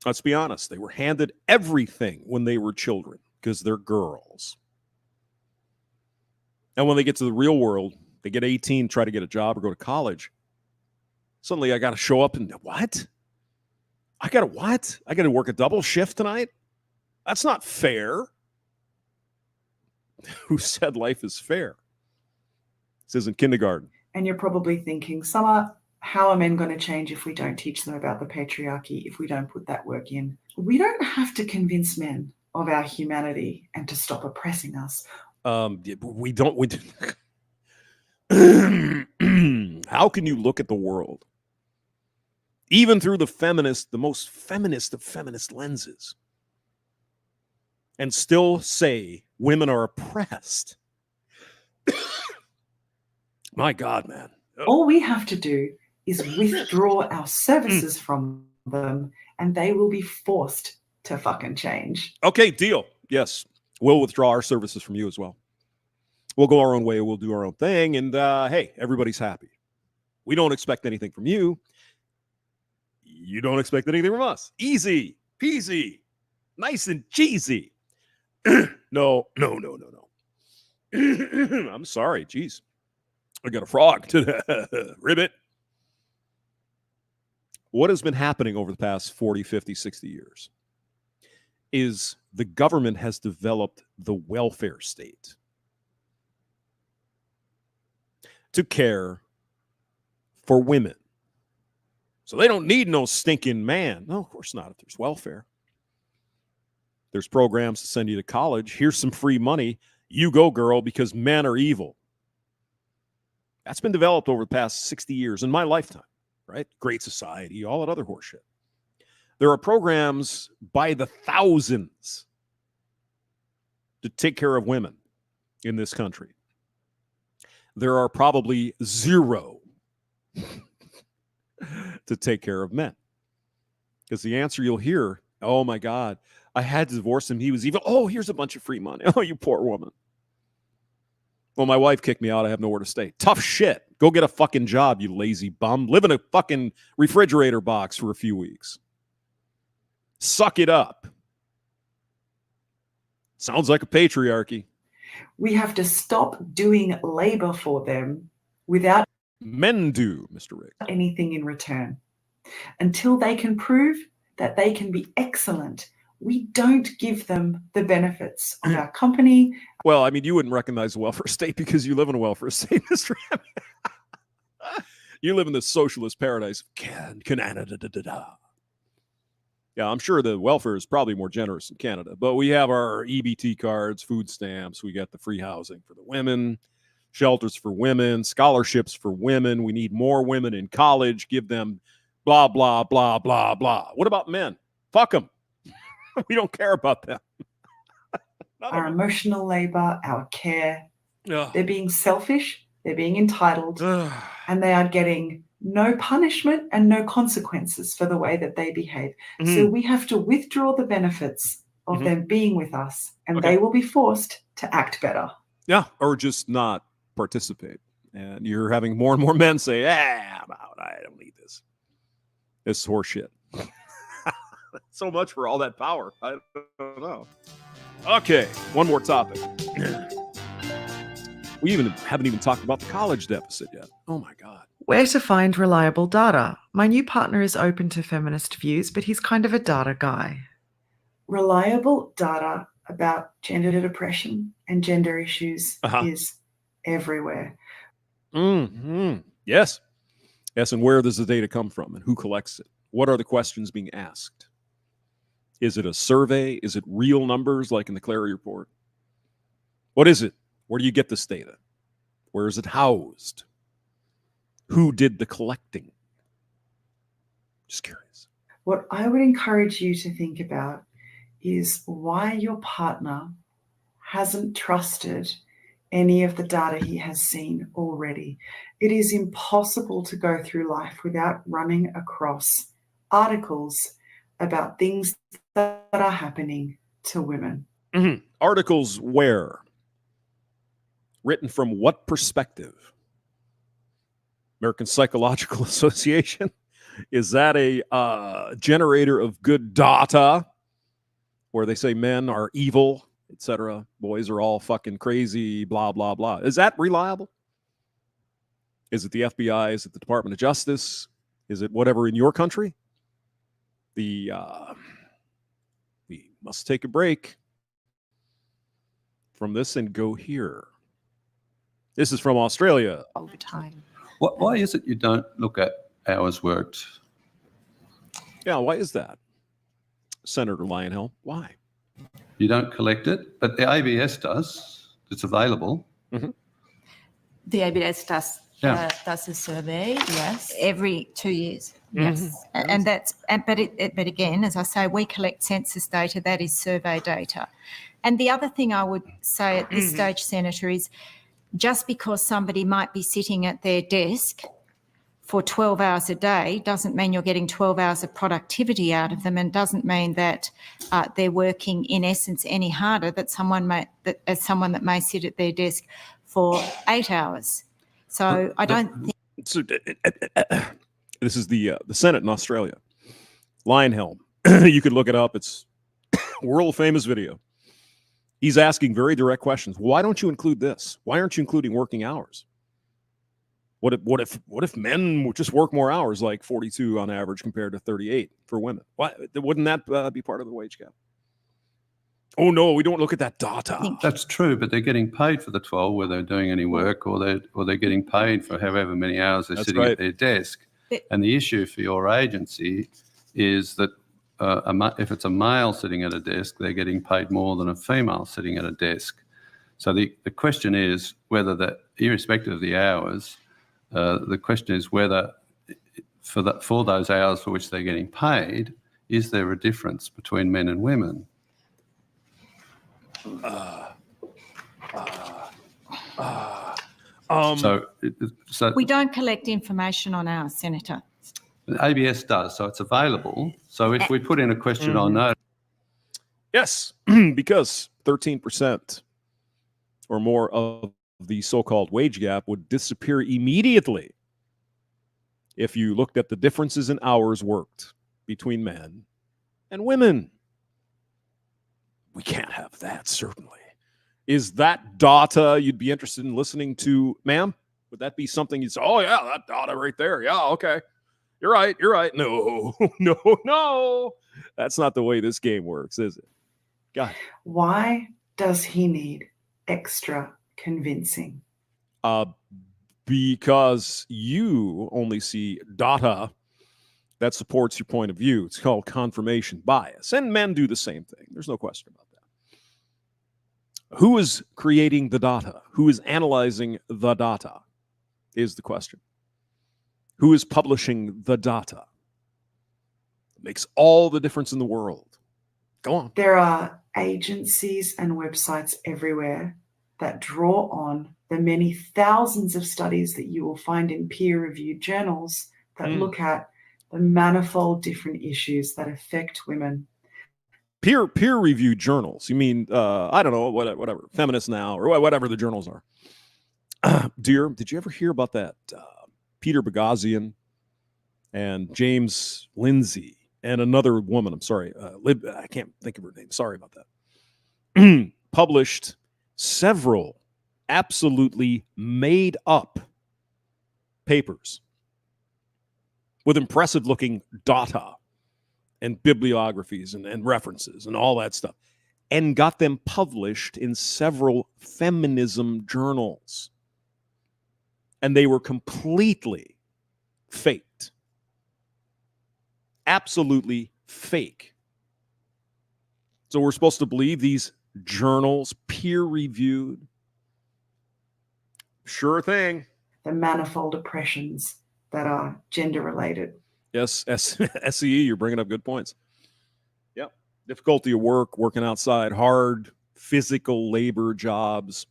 Let's be honest. They were handed everything when they were children because they're girls. And when they get to the real world, they get 18, try to get a job or go to college. Suddenly I got to show up and what? I got to work a double shift tonight? That's not fair. Who said life is fair? This isn't kindergarten. And you're probably thinking, Summer, how are men going to change if we don't teach them about the patriarchy, if we don't put that work in? We don't have to convince men of our humanity and to stop oppressing us. We don't. How can you look at the world, even through the most feminist of feminist lenses, and still say women are oppressed? My God, man. All we have to do is withdraw our services from them, and they will be forced to fucking change. Okay, deal. Yes. We'll withdraw our services from you as well. We'll go our own way. We'll do our own thing. And hey, everybody's happy. We don't expect anything from you. You don't expect anything from us. Easy peasy. Nice and cheesy. No. I'm sorry. Jeez. I got a frog to ribbit. What has been happening over the past 40, 50, 60 years is the government has developed the welfare state to care for women. So they don't need no stinking man. No, of course not. If there's welfare, there's programs to send you to college. Here's some free money. You go, girl, because men are evil. That's been developed over the past 60 years in my lifetime, right? Great Society, all that other horseshit. There are programs by the thousands to take care of women in this country. There are probably zero to take care of men. Because the answer you'll hear, oh my God, I had to divorce him. He was evil. Oh, here's a bunch of free money. Oh, you poor woman. Well, my wife kicked me out. I have nowhere to stay. Tough shit. Go get a fucking job, you lazy bum. Live in a fucking refrigerator box for a few weeks. Suck it up. Sounds like a patriarchy. We have to stop doing labor for them without men do, Mr. Rick, anything in return. Until they can prove that they can be excellent, we don't give them the benefits of our company. Well, I mean, you wouldn't recognize the welfare state because you live in a welfare state, Mr. You live in the socialist paradise. Yeah, I'm sure the welfare is probably more generous in Canada, but we have our EBT cards, food stamps. We got the free housing for the women, shelters for women, scholarships for women. We need more women in college. Give them blah, blah, blah, blah, blah. What about men? Fuck them. We don't care about them. Our emotional labor, our care. They're being selfish. They're being entitled. And they are getting no punishment and no consequences for the way that they behave. So we have to withdraw the benefits of them being with us, and they will be forced to act better. Yeah, or just not participate. And you're having more and more men say, I'm out. I don't need this. This is horseshit. So much for all that power. I don't know. Okay, one more topic. We haven't even talked about the college deficit yet. Oh, my God. Where to find reliable data? My new partner is open to feminist views, but he's kind of a data guy. Reliable data about gender depression and gender issues is everywhere. Yes. Yes, and where does the data come from and who collects it? What are the questions being asked? Is it a survey? Is it real numbers like in the Clary report? What is it? Where do you get this data? Where is it housed? Who did the collecting? Just curious. What I would encourage you to think about is why your partner hasn't trusted any of the data he has seen already. It is impossible to go through life without running across articles about things that are happening to women. Articles where? Written from what perspective? American Psychological Association? Is that a generator of good data where they say men are evil, etc.? Boys are all fucking crazy, blah, blah, blah. Is that reliable? Is it the FBI? Is it the Department of Justice? Is it whatever in your country? We must take a break from this and go here. This is from Australia. Overtime. Why is it you don't look at hours worked? Yeah, why is that? Senator Lionel, why? You don't collect it, but the ABS does. It's available. The ABS does a survey, yes, every 2 years. Yes, but again, as I say, we collect census data. That is survey data. And the other thing I would say at this stage, Senator, is just because somebody might be sitting at their desk for 12 hours a day doesn't mean you're getting 12 hours of productivity out of them, and doesn't mean that they're working in essence any harder than someone that may sit at their desk for 8 hours. So I don't think. So, this is the Senate in Australia. Lionhelm. You can look it up. It's a world famous video. He's asking very direct questions. Why don't you include this? Why aren't you including working hours? What if men would just work more hours, like 42 on average compared to 38 for women? Why wouldn't that be part of the wage gap? Oh no, we don't look at that data. That's true, but they're getting paid for the 12 whether they're doing any work, or they're getting paid for however many hours they're sitting at their desk. And the issue for your agency is that if it's a male sitting at a desk, they're getting paid more than a female sitting at a desk. So the question is whether that, irrespective of the hours, the question is whether for those hours for which they're getting paid, is there a difference between men and women? We don't collect information on ours, Senator. ABS does, so it's available. So if we put in a question on notice. Yes, because 13% or more of the so-called wage gap would disappear immediately if you looked at the differences in hours worked between men and women. We can't have that, certainly. Is that data you'd be interested in listening to, ma'am? Would that be something you'd say, oh, yeah, that data right there. Yeah, okay. You're right. No, no. That's not the way this game works, is it? God. Why does he need extra convincing? Because you only see data that supports your point of view. It's called confirmation bias. And men do the same thing. There's no question about that. Who is creating the data? Who is analyzing the data is the question. Who is publishing the data? It makes all the difference in the world. Go on. There are agencies and websites everywhere that draw on the many thousands of studies that you will find in peer-reviewed journals that look at the manifold different issues that affect women. Peer-reviewed journals? You mean, I don't know, whatever, Feminist Now, or whatever the journals are. Dear, did you ever hear about that Peter Boghossian and James Lindsay and another woman, I'm sorry, I can't think of her name, sorry about that, published several absolutely made up papers with impressive looking data and bibliographies and references and all that stuff, and got them published in several feminism journals. And they were completely faked. Absolutely fake. So we're supposed to believe these journals, peer-reviewed? Sure thing. The manifold oppressions that are gender-related. Yes, SCE, you're bringing up good points. Yep. Difficulty of work, working outside, hard physical labor jobs.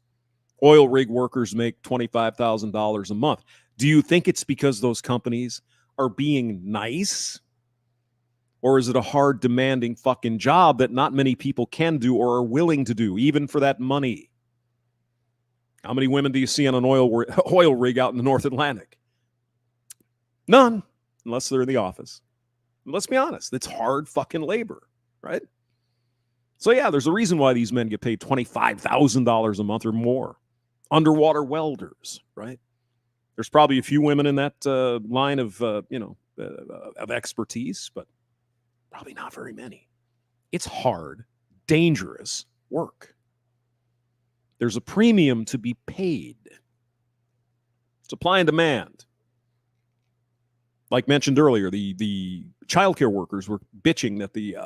Oil rig workers make $25,000 a month. Do you think it's because those companies are being nice? Or is it a hard, demanding fucking job that not many people can do or are willing to do, even for that money? How many women do you see on an oil rig out in the North Atlantic? None, unless they're in the office. And let's be honest, it's hard fucking labor, right? So yeah, there's a reason why these men get paid $25,000 a month or more. Underwater welders, right? There's probably a few women in that line of expertise, but probably not very many. It's hard, dangerous work. There's a premium to be paid. Supply and demand. Like mentioned earlier, the childcare workers were bitching that the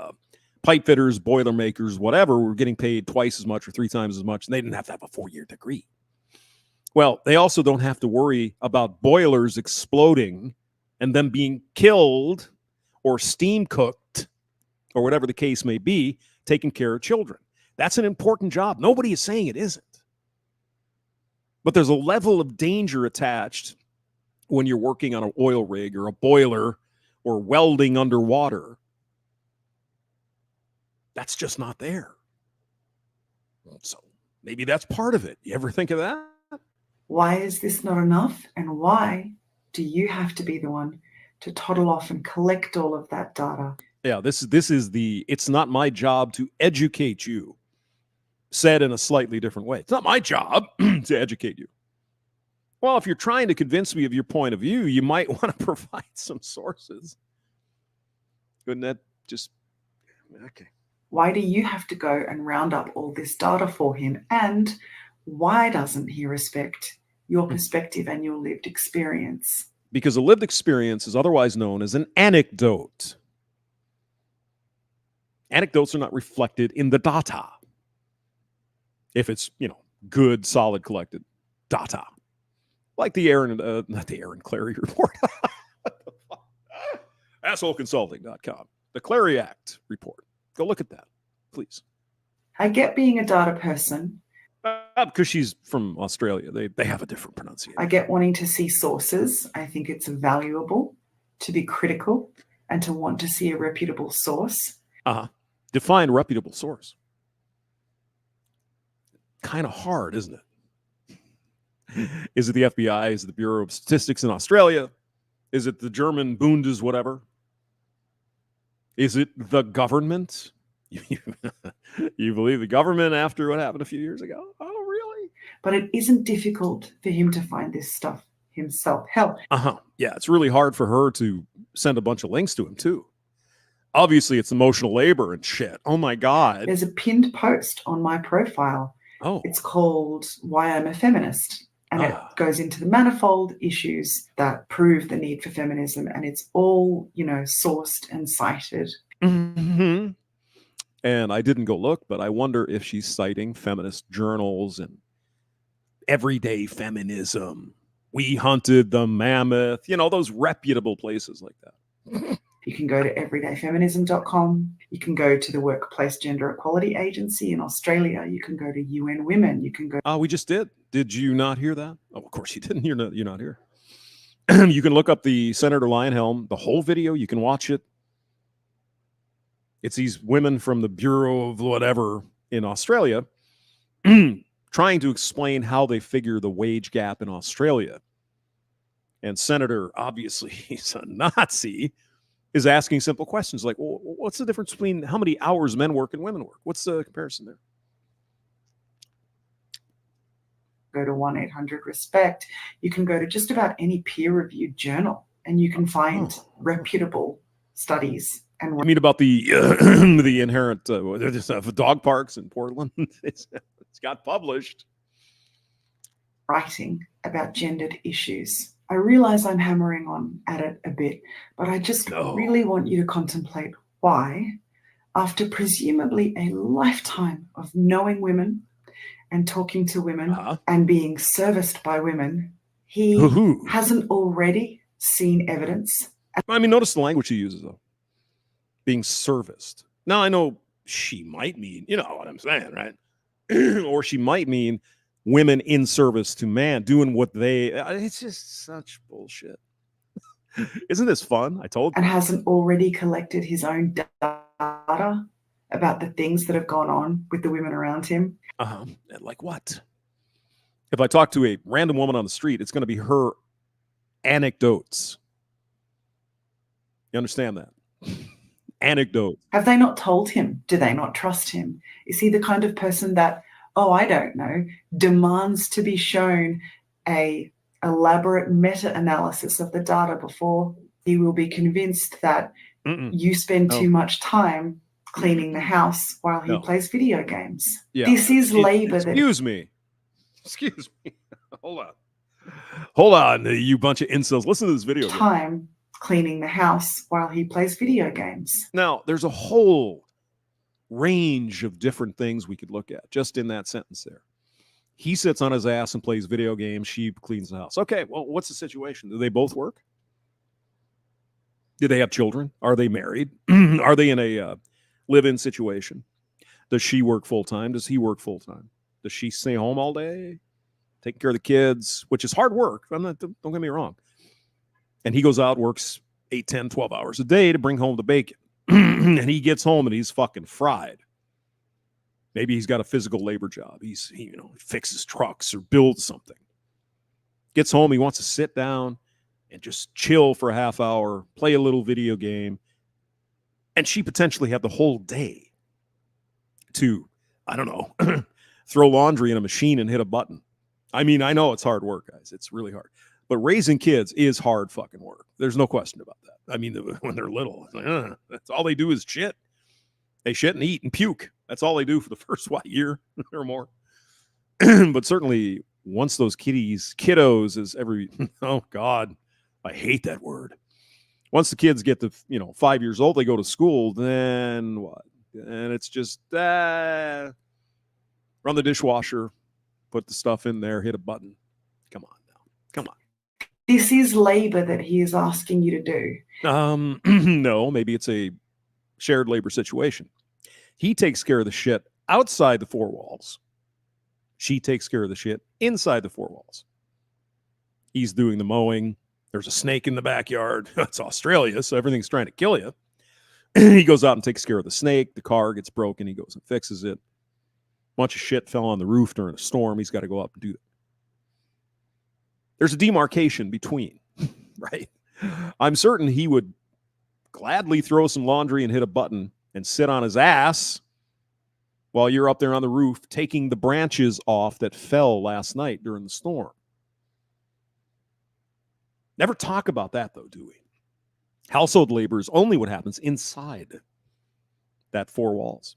pipe fitters, boiler makers, whatever, were getting paid twice as much or 3 times as much, and they didn't have to have a 4-year degree. Well, they also don't have to worry about boilers exploding and them being killed or steam cooked or whatever the case may be, taking care of children. That's an important job. Nobody is saying it isn't. But there's a level of danger attached when you're working on an oil rig or a boiler or welding underwater. That's just not there. So maybe that's part of it. You ever think of that? Why is this not enough? And why do you have to be the one to toddle off and collect all of that data? Yeah, this is the, it's not my job to educate you, said in a slightly different way. It's not my job to educate you. Well, if you're trying to convince me of your point of view, you might want to provide some sources. Couldn't that just, okay. Why do you have to go and round up all this data for him? And why doesn't he respect your perspective and your lived experience? Because a lived experience is otherwise known as an anecdote. Anecdotes are not reflected in the data. If it's, good, solid, collected data. Like the not the Aaron Clarey report. AssholeConsulting.com. The Clarey Act report. Go look at that, please. I get being a data person. Because she's from Australia. They have a different pronunciation. I get wanting to see sources. I think it's valuable. to be critical and to want to see a reputable source. Define reputable source. Kind of hard, isn't it? Is it the FBI? Is it the Bureau of Statistics in Australia? Is it the German Bundes whatever? Is it the government? You believe the government after what happened a few years ago? Oh, really? But it isn't difficult for him to find this stuff himself. Hell. Yeah, it's really hard for her to send a bunch of links to him, too. Obviously, it's emotional labor and shit. Oh, my God. There's a pinned post on my profile. Oh. It's called Why I'm a Feminist. And it goes into the manifold issues that prove the need for feminism. And it's all, sourced and cited. Mm-hmm. And I didn't go look, but I wonder if she's citing feminist journals and Everyday Feminism. We Hunted the Mammoth. Those reputable places like that. You can go to everydayfeminism.com. You can go to the Workplace Gender Equality Agency in Australia. You can go to UN Women. You can go. We just did. Did you not hear that? Oh, of course you didn't. You're not here. You can look up the Senator Lionhelm, the whole video. You can watch it. It's these women from the Bureau of whatever in Australia trying to explain how they figure the wage gap in Australia. And Senator, obviously, he's a Nazi, is asking simple questions like, well, what's the difference between how many hours men work and women work? What's the comparison there? Go to 1-800-RESPECT. You can go to just about any peer-reviewed journal, and you can find reputable studies. And I mean about the inherent dog parks in Portland. It's got published. Writing about gendered issues. I realize I'm hammering on at it a bit, but I just really want you to contemplate why, after presumably a lifetime of knowing women and talking to women and being serviced by women, he hasn't already seen evidence. I mean, notice the language he uses, though. Being serviced. Now, I know she might mean, you know what I'm saying, right? Or she might mean women in service to man, doing what they... It's just such bullshit. Isn't this fun? I told you. And hasn't already collected his own data about the things that have gone on with the women around him. Like what? If I talk to a random woman on the street, it's going to be her anecdotes. You understand that? Anecdote. Have they not told him? Do they not trust him? Is he the kind of person that, I don't know, demands to be shown a elaborate meta-analysis of the data before he will be convinced that you spend too much time cleaning the house while he plays video games? Yeah. This is labor. Excuse me. Hold on, you bunch of incels. Listen to this video. Time cleaning the house while he plays video games. Now, there's a whole range of different things we could look at just in that sentence there. He sits on his ass and plays video games. She cleans the house. Okay, well, what's the situation? Do they both work? Do they have children? Are they married? Are they in a live-in situation? Does she work full-time? Does he work full-time? Does she stay home all day, taking care of the kids, which is hard work. Don't get me wrong. And he goes out, works 8, 10, 12 hours a day to bring home the bacon. And he gets home and he's fucking fried. Maybe he's got a physical labor job. He fixes trucks or builds something. Gets home, he wants to sit down and just chill for a half hour, play a little video game. And she potentially had the whole day to, I don't know, throw laundry in a machine and hit a button. I mean, I know it's hard work, guys. It's really hard. But raising kids is hard fucking work. There's no question about that. I mean, when they're little, it's like, that's all they do is shit. They shit and eat and puke. That's all they do for the first, year or more. But certainly, once those kiddos is oh God, I hate that word. Once the kids get to, 5 years old, they go to school, then what? And it's just, run the dishwasher, put the stuff in there, hit a button. Come on now. Come on. This is labor that he is asking you to do. No, maybe it's a shared labor situation. He takes care of the shit outside the four walls. She takes care of the shit inside the four walls. He's doing the mowing. There's a snake in the backyard. It's Australia, so everything's trying to kill you. He goes out and takes care of the snake. The car gets broken. He goes and fixes it. Bunch of shit fell on the roof during a storm. He's got to go up and do that. There's a demarcation between, right? I'm certain he would gladly throw some laundry and hit a button and sit on his ass while you're up there on the roof taking the branches off that fell last night during the storm. Never talk about that, though, do we? Household labor is only what happens inside that four walls.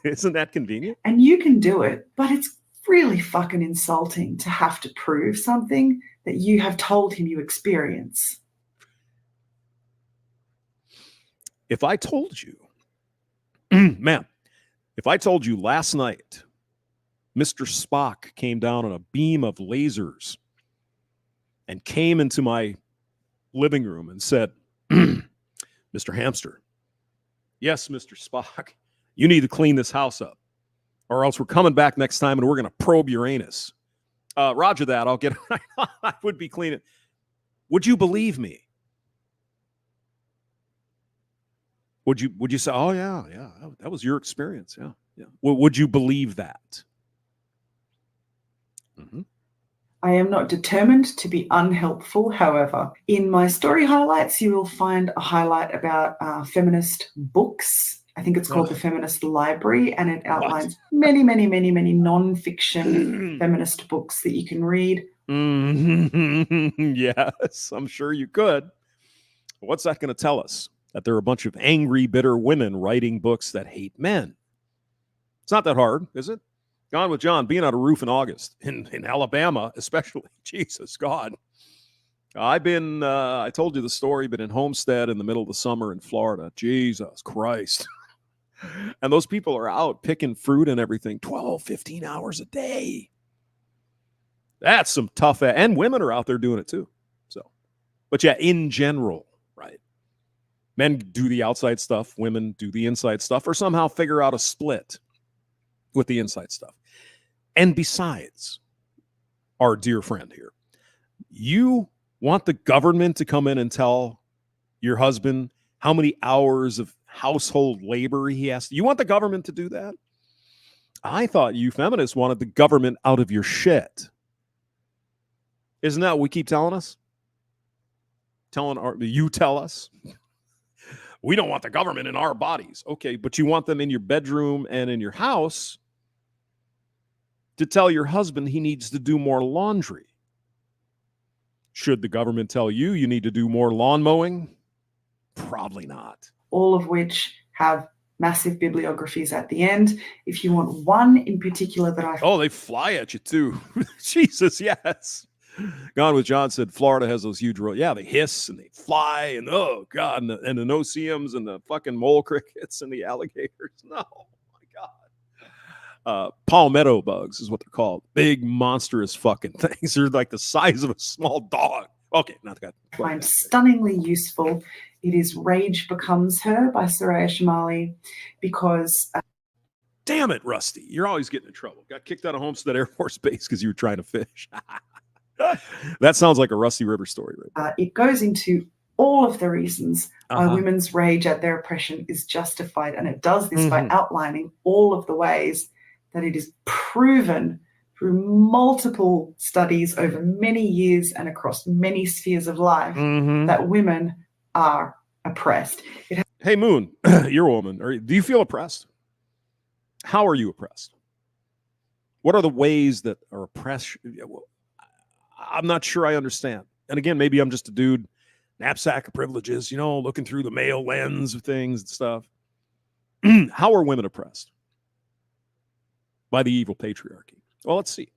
Isn't that convenient? And you can do it, but it's really fucking insulting to have to prove something that you have told him you experience. If I told you, ma'am, if I told you last night Mr. Spock came down on a beam of lasers and came into my living room and said, Mr. Hamster, yes, Mr. Spock, you need to clean this house up, or else we're coming back next time and we're going to probe Uranus. Roger that. I'll get it. I would be cleaning. Would you believe me? Would you say, oh, yeah, that was your experience? Yeah. Would you believe that? Mm-hmm. I am not determined to be unhelpful. However, in my story highlights, you will find a highlight about feminist books. I think it's called the Feminist Library, and it outlines many non-fiction feminist books that you can read. Yes, I'm sure you could. What's that going to tell us? That there are a bunch of angry, bitter women writing books that hate men. It's not that hard, is it? Gone with John, being on a roof in August, in Alabama especially. Jesus, God. I told you the story, been in Homestead in the middle of the summer in Florida. Jesus Christ. And those people are out picking fruit and everything 12, 15 hours a day. That's some tough, and women are out there doing it too. So, but yeah, in general, right? Men do the outside stuff, women do the inside stuff, or somehow figure out a split with the inside stuff. And besides, our dear friend here, you want the government to come in and tell your husband how many hours of household labor he has? You want the government to do that? I thought you feminists wanted the government out of your shit. Isn't that what we keep telling us? You tell us? We don't want the government in our bodies. Okay, but you want them in your bedroom and in your house to tell your husband he needs to do more laundry. Should the government tell you you need to do more lawn mowing? Probably not. All of which have massive bibliographies at the end. If you want one in particular that they fly at you too. Jesus, yes. Gone with John said Florida has those huge roads. Yeah, they hiss and they fly and oh God, and the no-see-ums and the fucking mole crickets and the alligators. No, my God. Palmetto bugs is what they're called. Big, monstrous fucking things. They're like the size of a small dog. Okay, not that. I find stunningly useful. It is Rage Becomes Her by Soraya Shamali because... Damn it, Rusty. You're always getting in trouble. Got kicked out of Homestead Air Force Base because you were trying to fish. That sounds like a Rusty River story, right? It goes into all of the reasons why women's rage at their oppression is justified. And it does this by outlining all of the ways that it is proven through multiple studies over many years and across many spheres of life that women are oppressed. Hey, Moon, you're a woman. Do you feel oppressed? How are you oppressed? What are the ways that are oppressed? I'm not sure I understand. And again, maybe I'm just a dude, knapsack of privileges, looking through the male lens of things and stuff. How are women oppressed by the evil patriarchy? Well, let's see.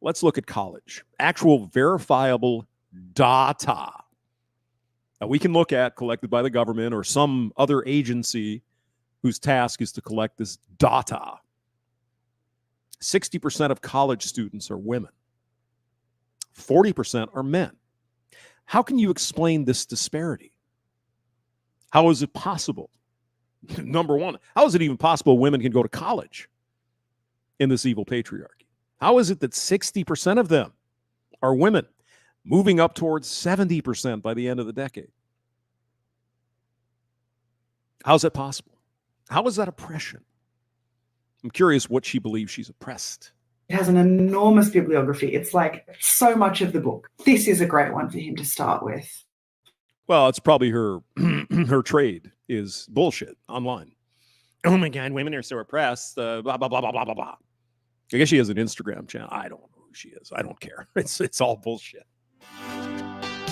Let's look at college. Actual verifiable data that we can look at collected by the government or some other agency whose task is to collect this data. 60% of college students are women. 40% are men. How can you explain this disparity? How is it possible? Number one, how is it even possible women can go to college in this evil patriarchy? How is it that 60% of them are women? moving up towards 70% by the end of the decade. How's that possible? How is that oppression? I'm curious what she believes she's oppressed. It has an enormous bibliography. It's like so much of the book. This is a great one for him to start with. Well, it's probably her her trade is bullshit online. Oh my God, women are so oppressed. Blah, blah, blah, blah, blah, blah, blah. I guess she has an Instagram channel. I don't know who she is. I don't care. It's all bullshit.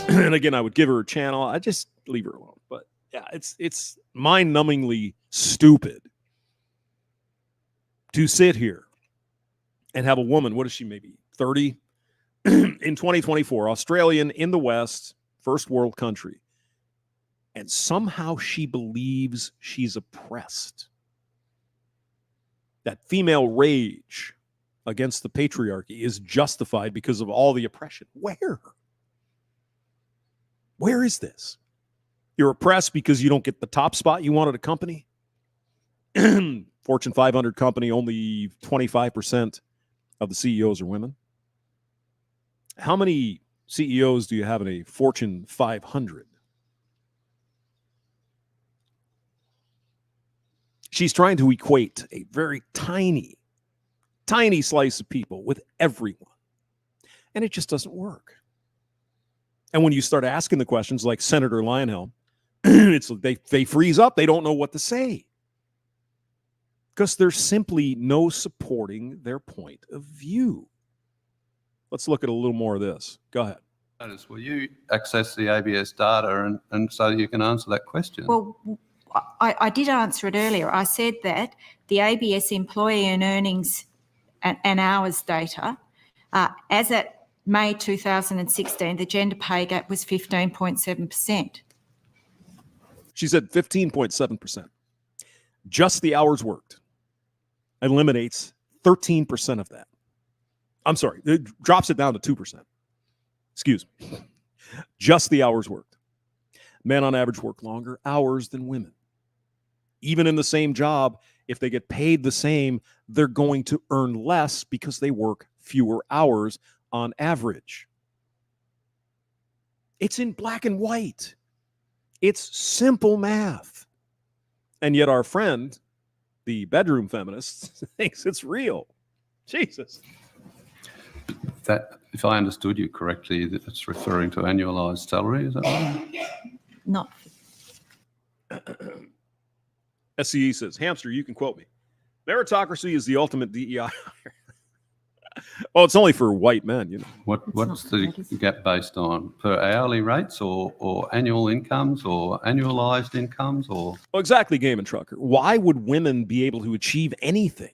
And again, I would give her a channel. I just leave her alone. But yeah, it's mind-numbingly stupid to sit here and have a woman, what is she, maybe 30? In 2024, Australian in the West, first world country. And somehow she believes she's oppressed. That female rage against the patriarchy is justified because of all the oppression. Where? Where is this? You're oppressed because you don't get the top spot you want at a company? Fortune 500 company, only 25% of the CEOs are women. How many CEOs do you have in a Fortune 500? She's trying to equate a very tiny slice of people with everyone. And it just doesn't work. And when you start asking the questions like Senator Lionel, it's they freeze up. They don't know what to say. Because there's simply no supporting their point of view. Let's look at a little more of this. Go ahead. Will you access the ABS data and so you can answer that question? Well, I did answer it earlier. I said that the ABS employee and earnings and hours data, as at May 2016, the gender pay gap was 15.7%. She said 15.7%. Just the hours worked eliminates 13% of that. I'm sorry, it drops it down to 2%. Excuse me. Just the hours worked. Men on average work longer hours than women. Even in the same job, if they get paid the same, they're going to earn less because they work fewer hours on average. It's in black and white. It's simple math. And yet our friend, the bedroom feminist, thinks it's real. Jesus. That, if I understood you correctly, that it's referring to annualized salary, is that right? Not. SCE says, Hamster, you can quote me. Meritocracy is the ultimate DEI. Well, it's only for white men, you know. What's the gap based on? Per hourly rates or annual incomes or annualized incomes or? Well, exactly, Game and Trucker. Why would women be able to achieve anything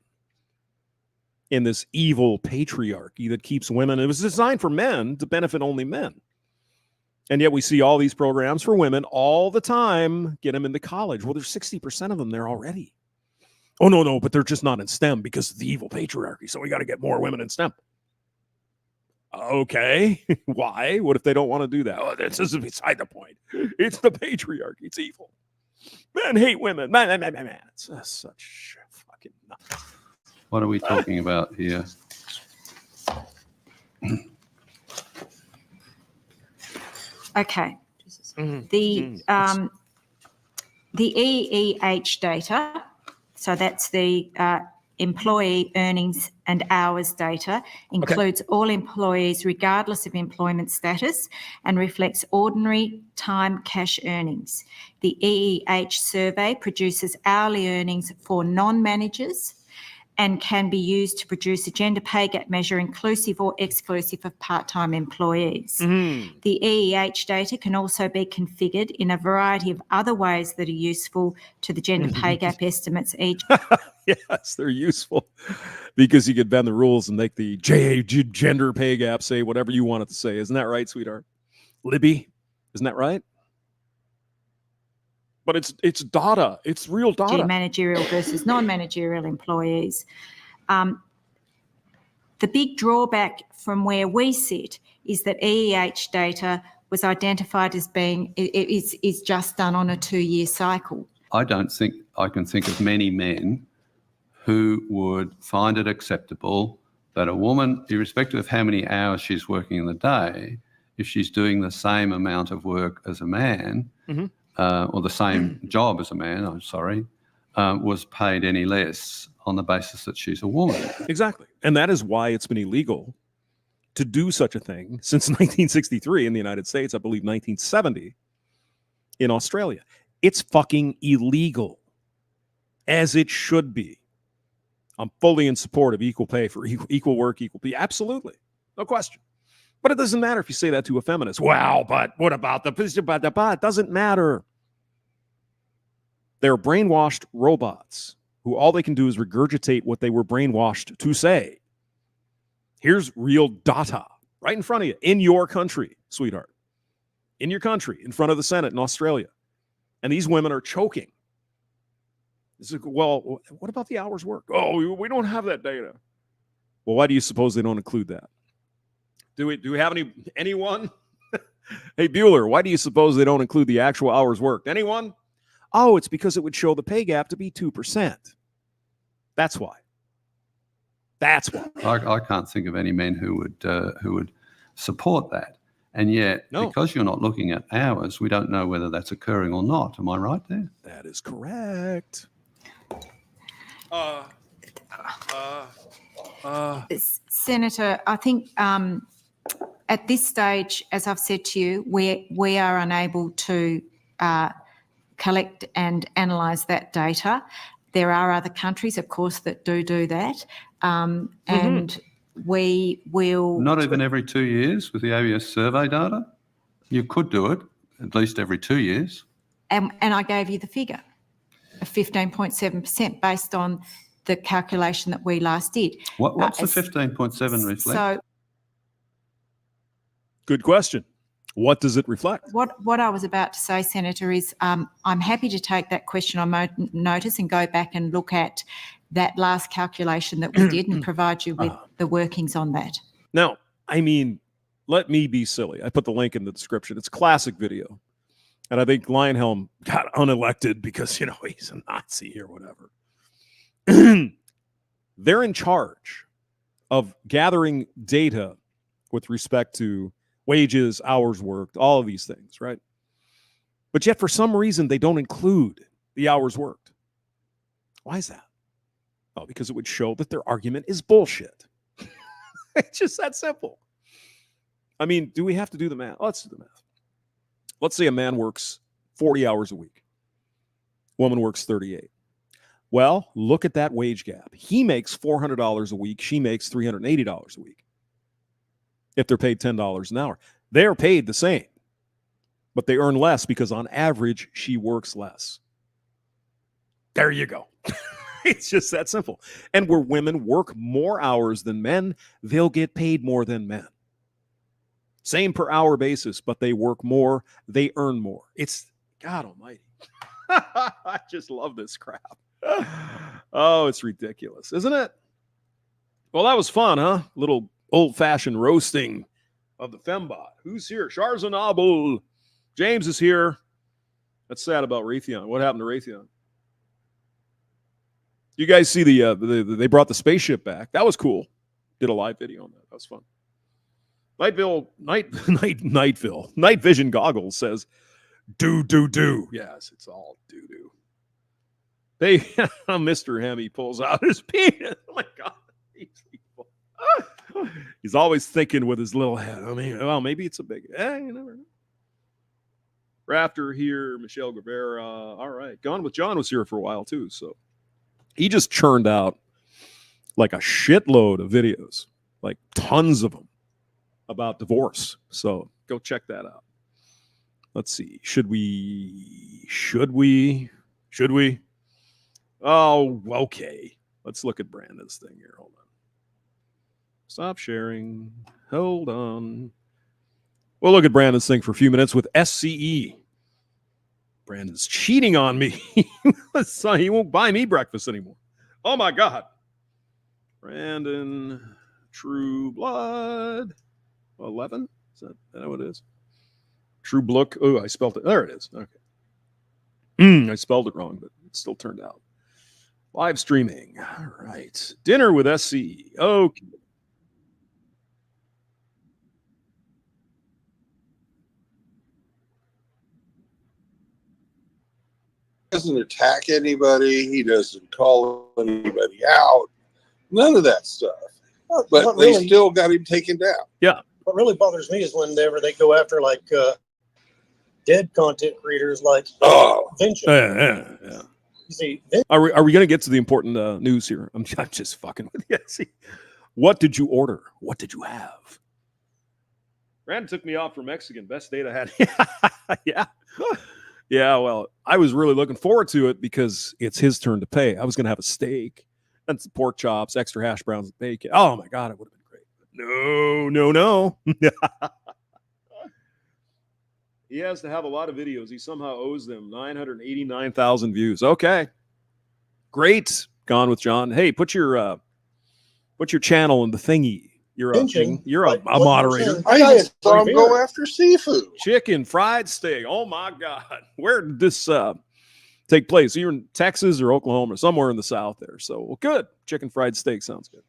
in this evil patriarchy that keeps women? It was designed for men to benefit only men. And yet we see all these programs for women all the time, get them into college. Well, there's 60% of them there already. Oh, no, but they're just not in STEM because of the evil patriarchy. So we got to get more women in STEM. Okay. Why? What if they don't want to do that? Oh, this is beside the point. It's the patriarchy. It's evil. Men hate women. Man. It's such fucking nuts. What are we talking about here? Okay. The EEH data, so that's the employee earnings and hours data, includes all employees regardless of employment status and reflects ordinary time cash earnings. The EEH survey produces hourly earnings for non-managers and can be used to produce a gender pay gap measure inclusive or exclusive of part-time employees. The EEH data can also be configured in a variety of other ways that are useful to the gender pay gap estimates each. Yes, they're useful because you could bend the rules and make the gender pay gap say whatever you want it to say. Isn't that right, sweetheart? Libby, isn't that right? But it's data. It's real data. Managerial versus non-managerial employees. The big drawback from where we sit is that EEH data was identified as being is just done on a 2-year cycle. I don't think I can think of many men who would find it acceptable that a woman, irrespective of how many hours she's working in the day, if she's doing the same amount of work as a man, or the same job as a man, was paid any less on the basis that she's a woman. Exactly. And that is why it's been illegal to do such a thing since 1963 in the United States, I believe 1970 in Australia. It's fucking illegal, as it should be. I'm fully in support of equal pay for equal work, equal pay. Absolutely. No question. But it doesn't matter if you say that to a feminist. Well, but what about the... It doesn't matter. They're brainwashed robots who all they can do is regurgitate what they were brainwashed to say. Here's real data right in front of you, in your country, sweetheart. In your country, in front of the Senate in Australia. And these women are choking. It's like, well, what about the hours work? Oh, we don't have that data. Well, why do you suppose they don't include that? Do we have anyone? Hey, Bueller, why do you suppose they don't include the actual hours worked? Anyone? Oh, it's because it would show the pay gap to be 2%. That's why. That's why. I can't think of any men who would support that. And yet, because you're not looking at hours, we don't know whether that's occurring or not. Am I right there? That is correct. Senator, I think at this stage, as I've said to you, we are unable to collect and analyse that data. There are other countries, of course, that do that, and we will... Not even every 2 years with the ABS survey data? You could do it at least every 2 years. And I gave you the figure of 15.7% based on the calculation that we last did. What's the 15.7 reflect? So, good question. What does it reflect? What I was about to say, Senator, is I'm happy to take that question on notice and go back and look at that last calculation that we did and provide you with the workings on that. Now, I mean, let me be silly. I put the link in the description. It's a classic video. And I think Lionhelm got unelected because, he's a Nazi or whatever. They're in charge of gathering data with respect to wages, hours worked, all of these things, right? But yet, for some reason, they don't include the hours worked. Why is that? Oh, because it would show that their argument is bullshit. It's just that simple. I mean, do we have to do the math? Let's do the math. Let's say a man works 40 hours a week. Woman works 38. Well, look at that wage gap. He makes $400 a week. She makes $380 a week. If they're paid $10 an hour. They're paid the same, but they earn less because on average, she works less. There you go. It's just that simple. And where women work more hours than men, they'll get paid more than men. Same per hour basis, but they work more, they earn more. It's God almighty. I just love this crap. Oh, it's ridiculous, isn't it? Well, that was fun, huh? Little old-fashioned roasting of the fembot. Who's here? Sharzanabul. James is here. That's sad about Raytheon. What happened to Raytheon? You guys see they brought the spaceship back. That was cool. Did a live video on that. That was fun. Night Vision Goggles says, do. Yes, it's all do. Mr. Hemi pulls out his penis. Oh my God. These people. He's always thinking with his little head. I mean, well, maybe it's a big, you never know. Raptor here, Michelle Guevara. All right. Gone with John was here for a while too. So he just churned out like a shitload of videos, like tons of them about divorce. So go check that out. Let's see. Should we? Oh, okay. Let's look at Brandon's thing here. Hold on. Stop sharing. Hold on. We'll look at Brandon's thing for a few minutes with SCE. Brandon's cheating on me. So he won't buy me breakfast anymore. Oh, my God. Brandon, True Blood. 11? Is that what it is? True Blood. Oh, I spelled it. There it is. Okay. I spelled it wrong, but it still turned out. Live streaming. All right. Dinner with SCE. Okay. doesn't attack anybody. He doesn't call anybody out. None of that stuff. But they still got him taken down. Yeah. What really bothers me is whenever they go after like dead content creators like Vincent. Yeah. You see, are we going to get to the important news here? I'm just fucking with you. See, what did you order? What did you have? Brandon took me off for Mexican. Best date I had. Yeah. Yeah, well, I was really looking forward to it because it's his turn to pay. I was going to have a steak and some pork chops, extra hash browns and bacon. Oh, my God, it would have been great. No. He has to have a lot of videos. He somehow owes them 989,000 views. Okay. Great. Gone with John. Hey, put your channel in the thingy. You're a moderator. I saw him go after seafood. Chicken fried steak. Oh my God. Where did this take place? You're in Texas or Oklahoma or somewhere in the South there. So, well, good. Chicken fried steak sounds good.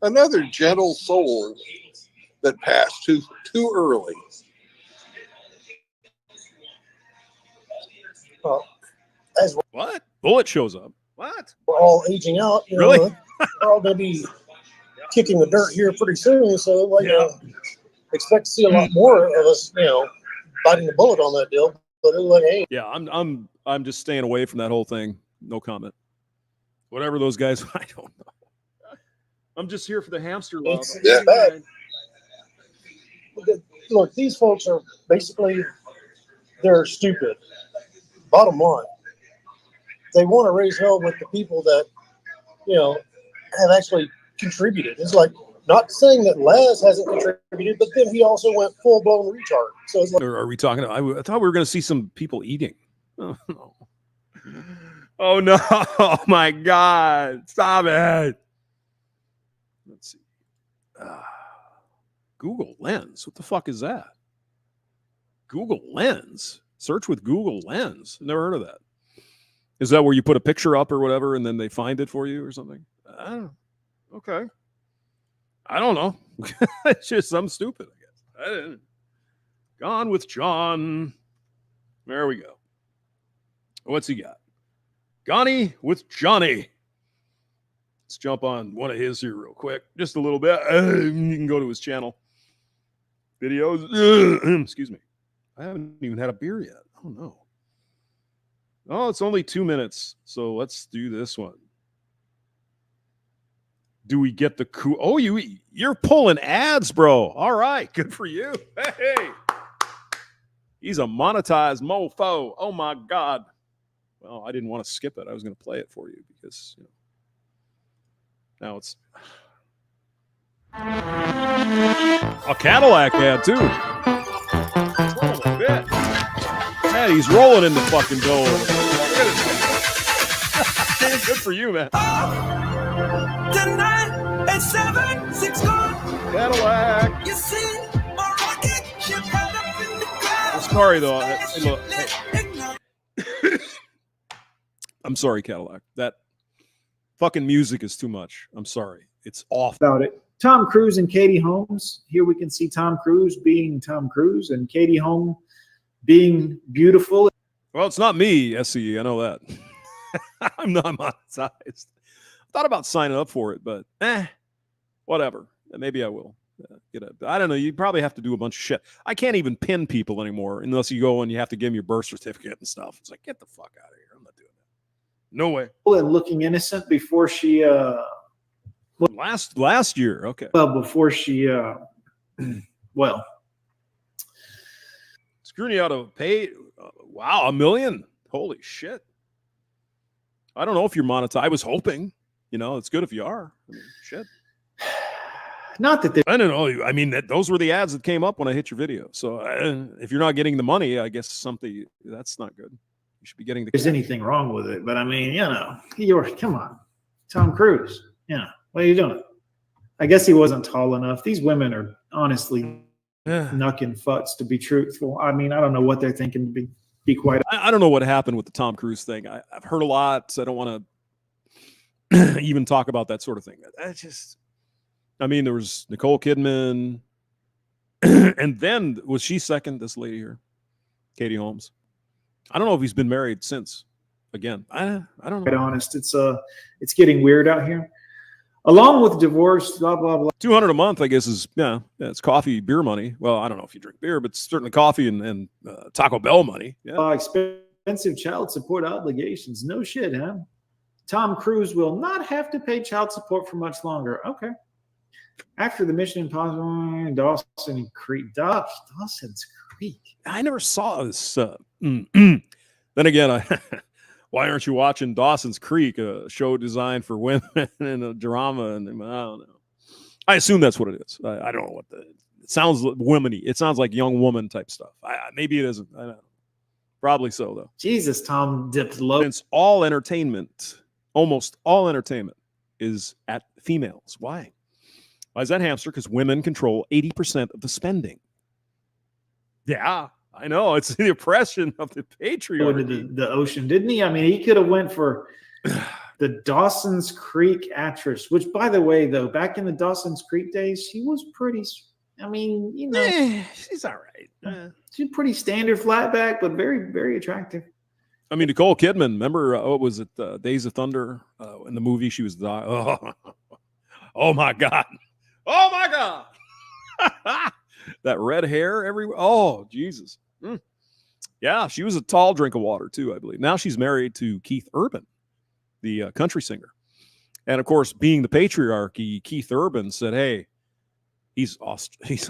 Another gentle soul that passed too early. What? Bullet shows up. What? We're all aging out. Really? We're all going to be kicking the dirt here pretty soon. So, expect to see a lot more of us, biting the bullet on that deal. But it look, hey. Yeah, I'm just staying away from that whole thing. No comment. Whatever those guys, I don't know. I'm just here for the hamster love. Look, these folks are basically, they're stupid. Bottom line. They want to raise hell with the people that, have actually contributed. It's like, not saying that Laz hasn't contributed, but then he also went full-blown retard. So it's like, are we talking? I thought we were going to see some people eating. Oh no! Oh no! Oh my God! Stop it! Let's see. Google Lens. What the fuck is that? Google Lens. Search with Google Lens. Never heard of that. Is that where you put a picture up or whatever, and then they find it for you or something? I don't know. Okay. I don't know. It's just something stupid, I guess. I didn't. Gone with John. There we go. What's he got? Gonnie with Johnny. Let's jump on one of his here real quick. Just a little bit. You can go to his channel. Videos. Excuse me. I haven't even had a beer yet. Oh, no. Oh, it's only 2 minutes. So let's do this one. Do we get the cool? Oh, you're pulling ads, bro. All right. Good for you. Hey. He's a monetized mofo. Oh, my God. Well, I didn't want to skip it. I was going to play it for you because, now it's a Cadillac ad, too. Oh, a bit. Man, he's rolling in the fucking dough. Look at this. Good for you, man. Cadillac. I'm sorry, though. Look, hey. I'm sorry, Cadillac. That fucking music is too much. I'm sorry. It's awful. About it. Tom Cruise and Katie Holmes. Here we can see Tom Cruise being Tom Cruise and Katie Holmes being beautiful. Well, it's not me, SCE. I know that. I'm not monetized. Thought about signing up for it, but whatever. Maybe I will. I don't know. You probably have to do a bunch of shit. I can't even pin people anymore unless you go and you have to give them your birth certificate and stuff. It's like, get the fuck out of here. I'm not doing that. No way. And looking innocent before she last year. Okay. Well, before she well. Screwing you out of pay. Wow, $1 million. Holy shit. I don't know if you're monetized. I was hoping. It's good if you are. I mean, shit. Not that I don't know. I mean, those were the ads that came up when I hit your video. So if you're not getting the money, I guess that's not good. You should be getting the. There's anything wrong with it, but I mean, come on, Tom Cruise. What are you doing? I guess he wasn't tall enough. These women are honestly knucking futs, to be truthful. I mean, I don't know what they're thinking, to be quite. I don't know what happened with the Tom Cruise thing. I've heard a lot, so I don't want to even talk about that sort of thing. There was Nicole Kidman, and then was she second? This lady here, Katie Holmes. I don't know if he's been married since. Again, I don't know. Quite honest, it's getting weird out here. Along with divorce, blah blah blah. $200 a month, I guess, is it's coffee, beer money. Well, I don't know if you drink beer, but certainly coffee and Taco Bell money. Yeah. Expensive child support obligations. No shit, huh? Tom Cruise will not have to pay child support for much longer. Okay. After the Mission Impossible, Dawson's Creek. I never saw this. Then again, why aren't you watching Dawson's Creek, a show designed for women and a drama? And I don't know. I assume that's what it is. I don't know what it sounds womany. It sounds like young woman type stuff. Maybe it isn't. I don't know. Probably so, though. Jesus, Tom dipped low. Since almost all entertainment is at females. Why? Why is that, Hamster? Because women control 80% of the spending. Yeah, I know. It's the oppression of the patriarchy. The ocean, didn't he? I mean, he could have went for the Dawson's Creek actress, which, by the way, though, back in the Dawson's Creek days, she was pretty, I mean, you know. She's all right. She's pretty standard flatback, but very, very attractive. I mean, Nicole Kidman, remember, what was it, Days of Thunder? In the movie, she was oh my God. Oh my God. That red hair everywhere. Oh, Jesus. Yeah, she was a tall drink of water, too, I believe. Now she's married to Keith Urban, the country singer. And, of course, being the patriarchy, Keith Urban said, hey, I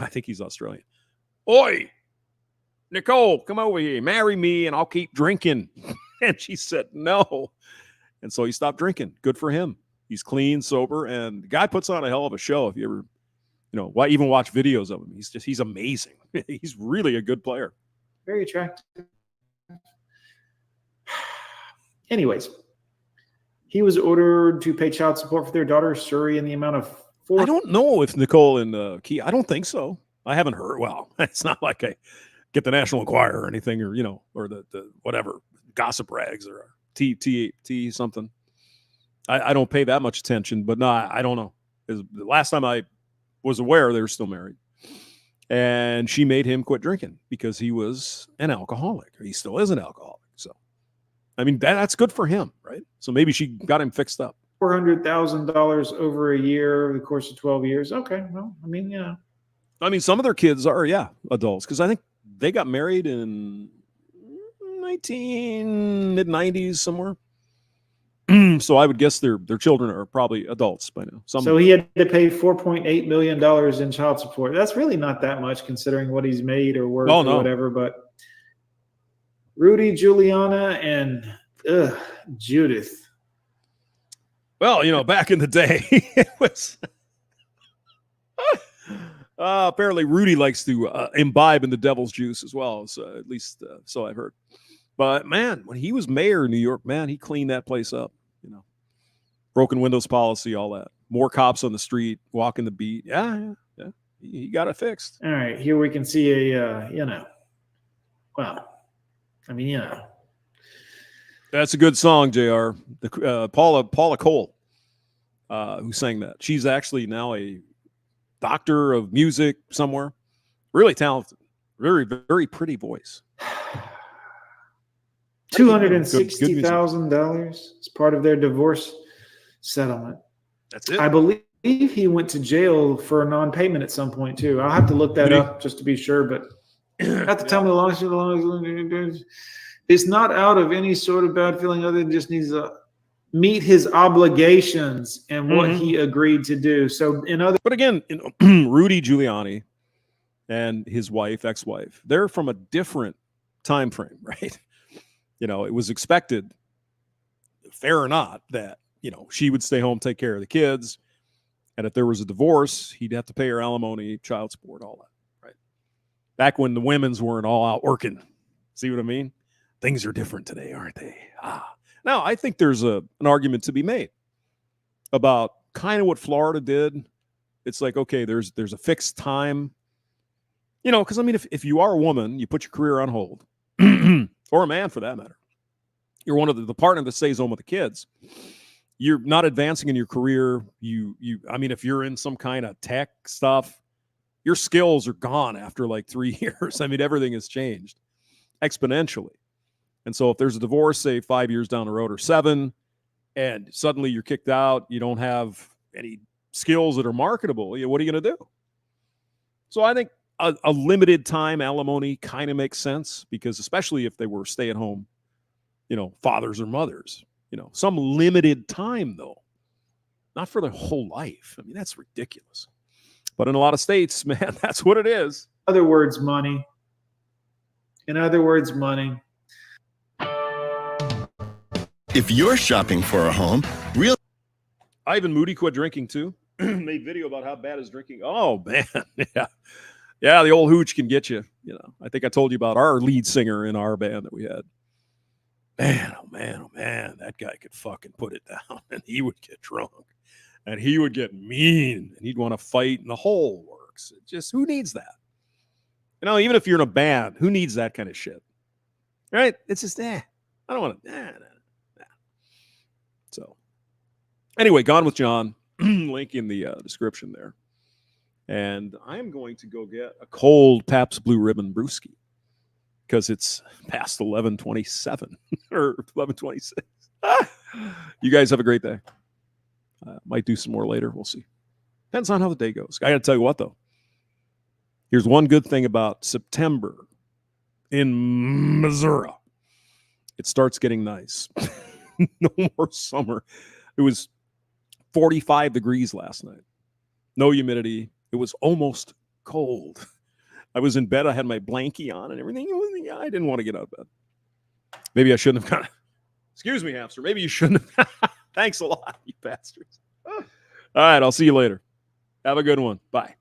think he's Australian. Oi, Nicole, come over here. Marry me, and I'll keep drinking. And she said no. And so he stopped drinking. Good for him. He's clean, sober, and the guy puts on a hell of a show. If you ever, even watch videos of him, he's amazing. He's really a good player. Very attractive. Anyways, he was ordered to pay child support for their daughter, Suri, in the amount of $4. I don't know if Nicole and Key, I don't think so. I haven't heard. Well, it's not like I get the National Enquirer or anything, or or the whatever gossip rags or T something. I don't pay that much attention, but no, I don't know. The last time I was aware, they were still married, and she made him quit drinking because he was an alcoholic. He still is an alcoholic. So, I mean, that's good for him, right? So maybe she got him fixed up. $400,000 over a year, over the course of 12 years. Okay, well, I mean, yeah. I mean, some of their kids are, adults, because I think they got married in mid-90s somewhere. So I would guess their children are probably adults by now. So he had to pay $4.8 million in child support. That's really not that much considering what he's made or worth or whatever. But Rudy, Juliana, and Judith. Well, back in the day, it was... apparently Rudy likes to imbibe in the devil's juice as well. So at least so I've heard. But man, when he was mayor of New York, man, he cleaned that place up. Broken windows policy, all that. More cops on the street, walking the beat. Yeah. He got it fixed. All right, here we can see That's a good song, JR. Paula Cole, who sang that. She's actually now a doctor of music somewhere. Really talented. Very, very pretty voice. $260,000 as part of their divorce settlement. That's it. I believe he went to jail for a non-payment at some point too. I'll have to look that up just to be sure, but at the time of the longest, it's not out of any sort of bad feeling other than just needs to meet his obligations and what he agreed to do. So but again, Rudy Giuliani and his ex-wife, they're from a different time frame, right? It was expected, fair or not, that, she would stay home, take care of the kids. And if there was a divorce, he'd have to pay her alimony, child support, all that, right? Back when the women's weren't all out working. See what I mean? Things are different today, aren't they? Now, I think there's an argument to be made about kind of what Florida did. It's like, okay, there's a fixed time. Because, I mean, if you are a woman, you put your career on hold. Or a man for that matter. You're one of the partner that stays home with the kids. You're not advancing in your career. I mean, if you're in some kind of tech stuff, your skills are gone after like 3 years. I mean, everything has changed exponentially. And so if there's a divorce, say 5 years down the road or 7, and suddenly you're kicked out, you don't have any skills that are marketable, what are you going to do? So I think a limited time alimony kind of makes sense, because especially if they were stay-at-home, fathers or mothers, some limited time though, not for their whole life. I mean, that's ridiculous. But in a lot of states, man, that's what it is. In other words, money. In other words, money. If you're shopping for a home, Ivan Moody quit drinking too. Made video about how bad his drinking. Oh man, yeah, the old hooch can get you. I think I told you about our lead singer in our band that we had. Man, oh man, that guy could fucking put it down, and he would get drunk, and he would get mean, and he'd want to fight, and the whole works. It just, who needs that? Even if you're in a band, who needs that kind of shit? Right? It's just, I don't want to. Nah. So, anyway, Gone with John, link in the description there. And I am going to go get a cold Pabst Blue Ribbon brewski, because it's past 11:27 or 11:26. You guys have a great day. Might do some more later. We'll see. Depends on how the day goes. I got to tell you what, though. Here's one good thing about September in Missouri. It starts getting nice. No more summer. It was 45 degrees last night. No humidity. It was almost cold. I was in bed. I had my blankie on and everything. I didn't want to get out of bed. Maybe I shouldn't have. Excuse me, hamster. Maybe you shouldn't have. Thanks a lot, you bastards. All right. I'll see you later. Have a good one. Bye.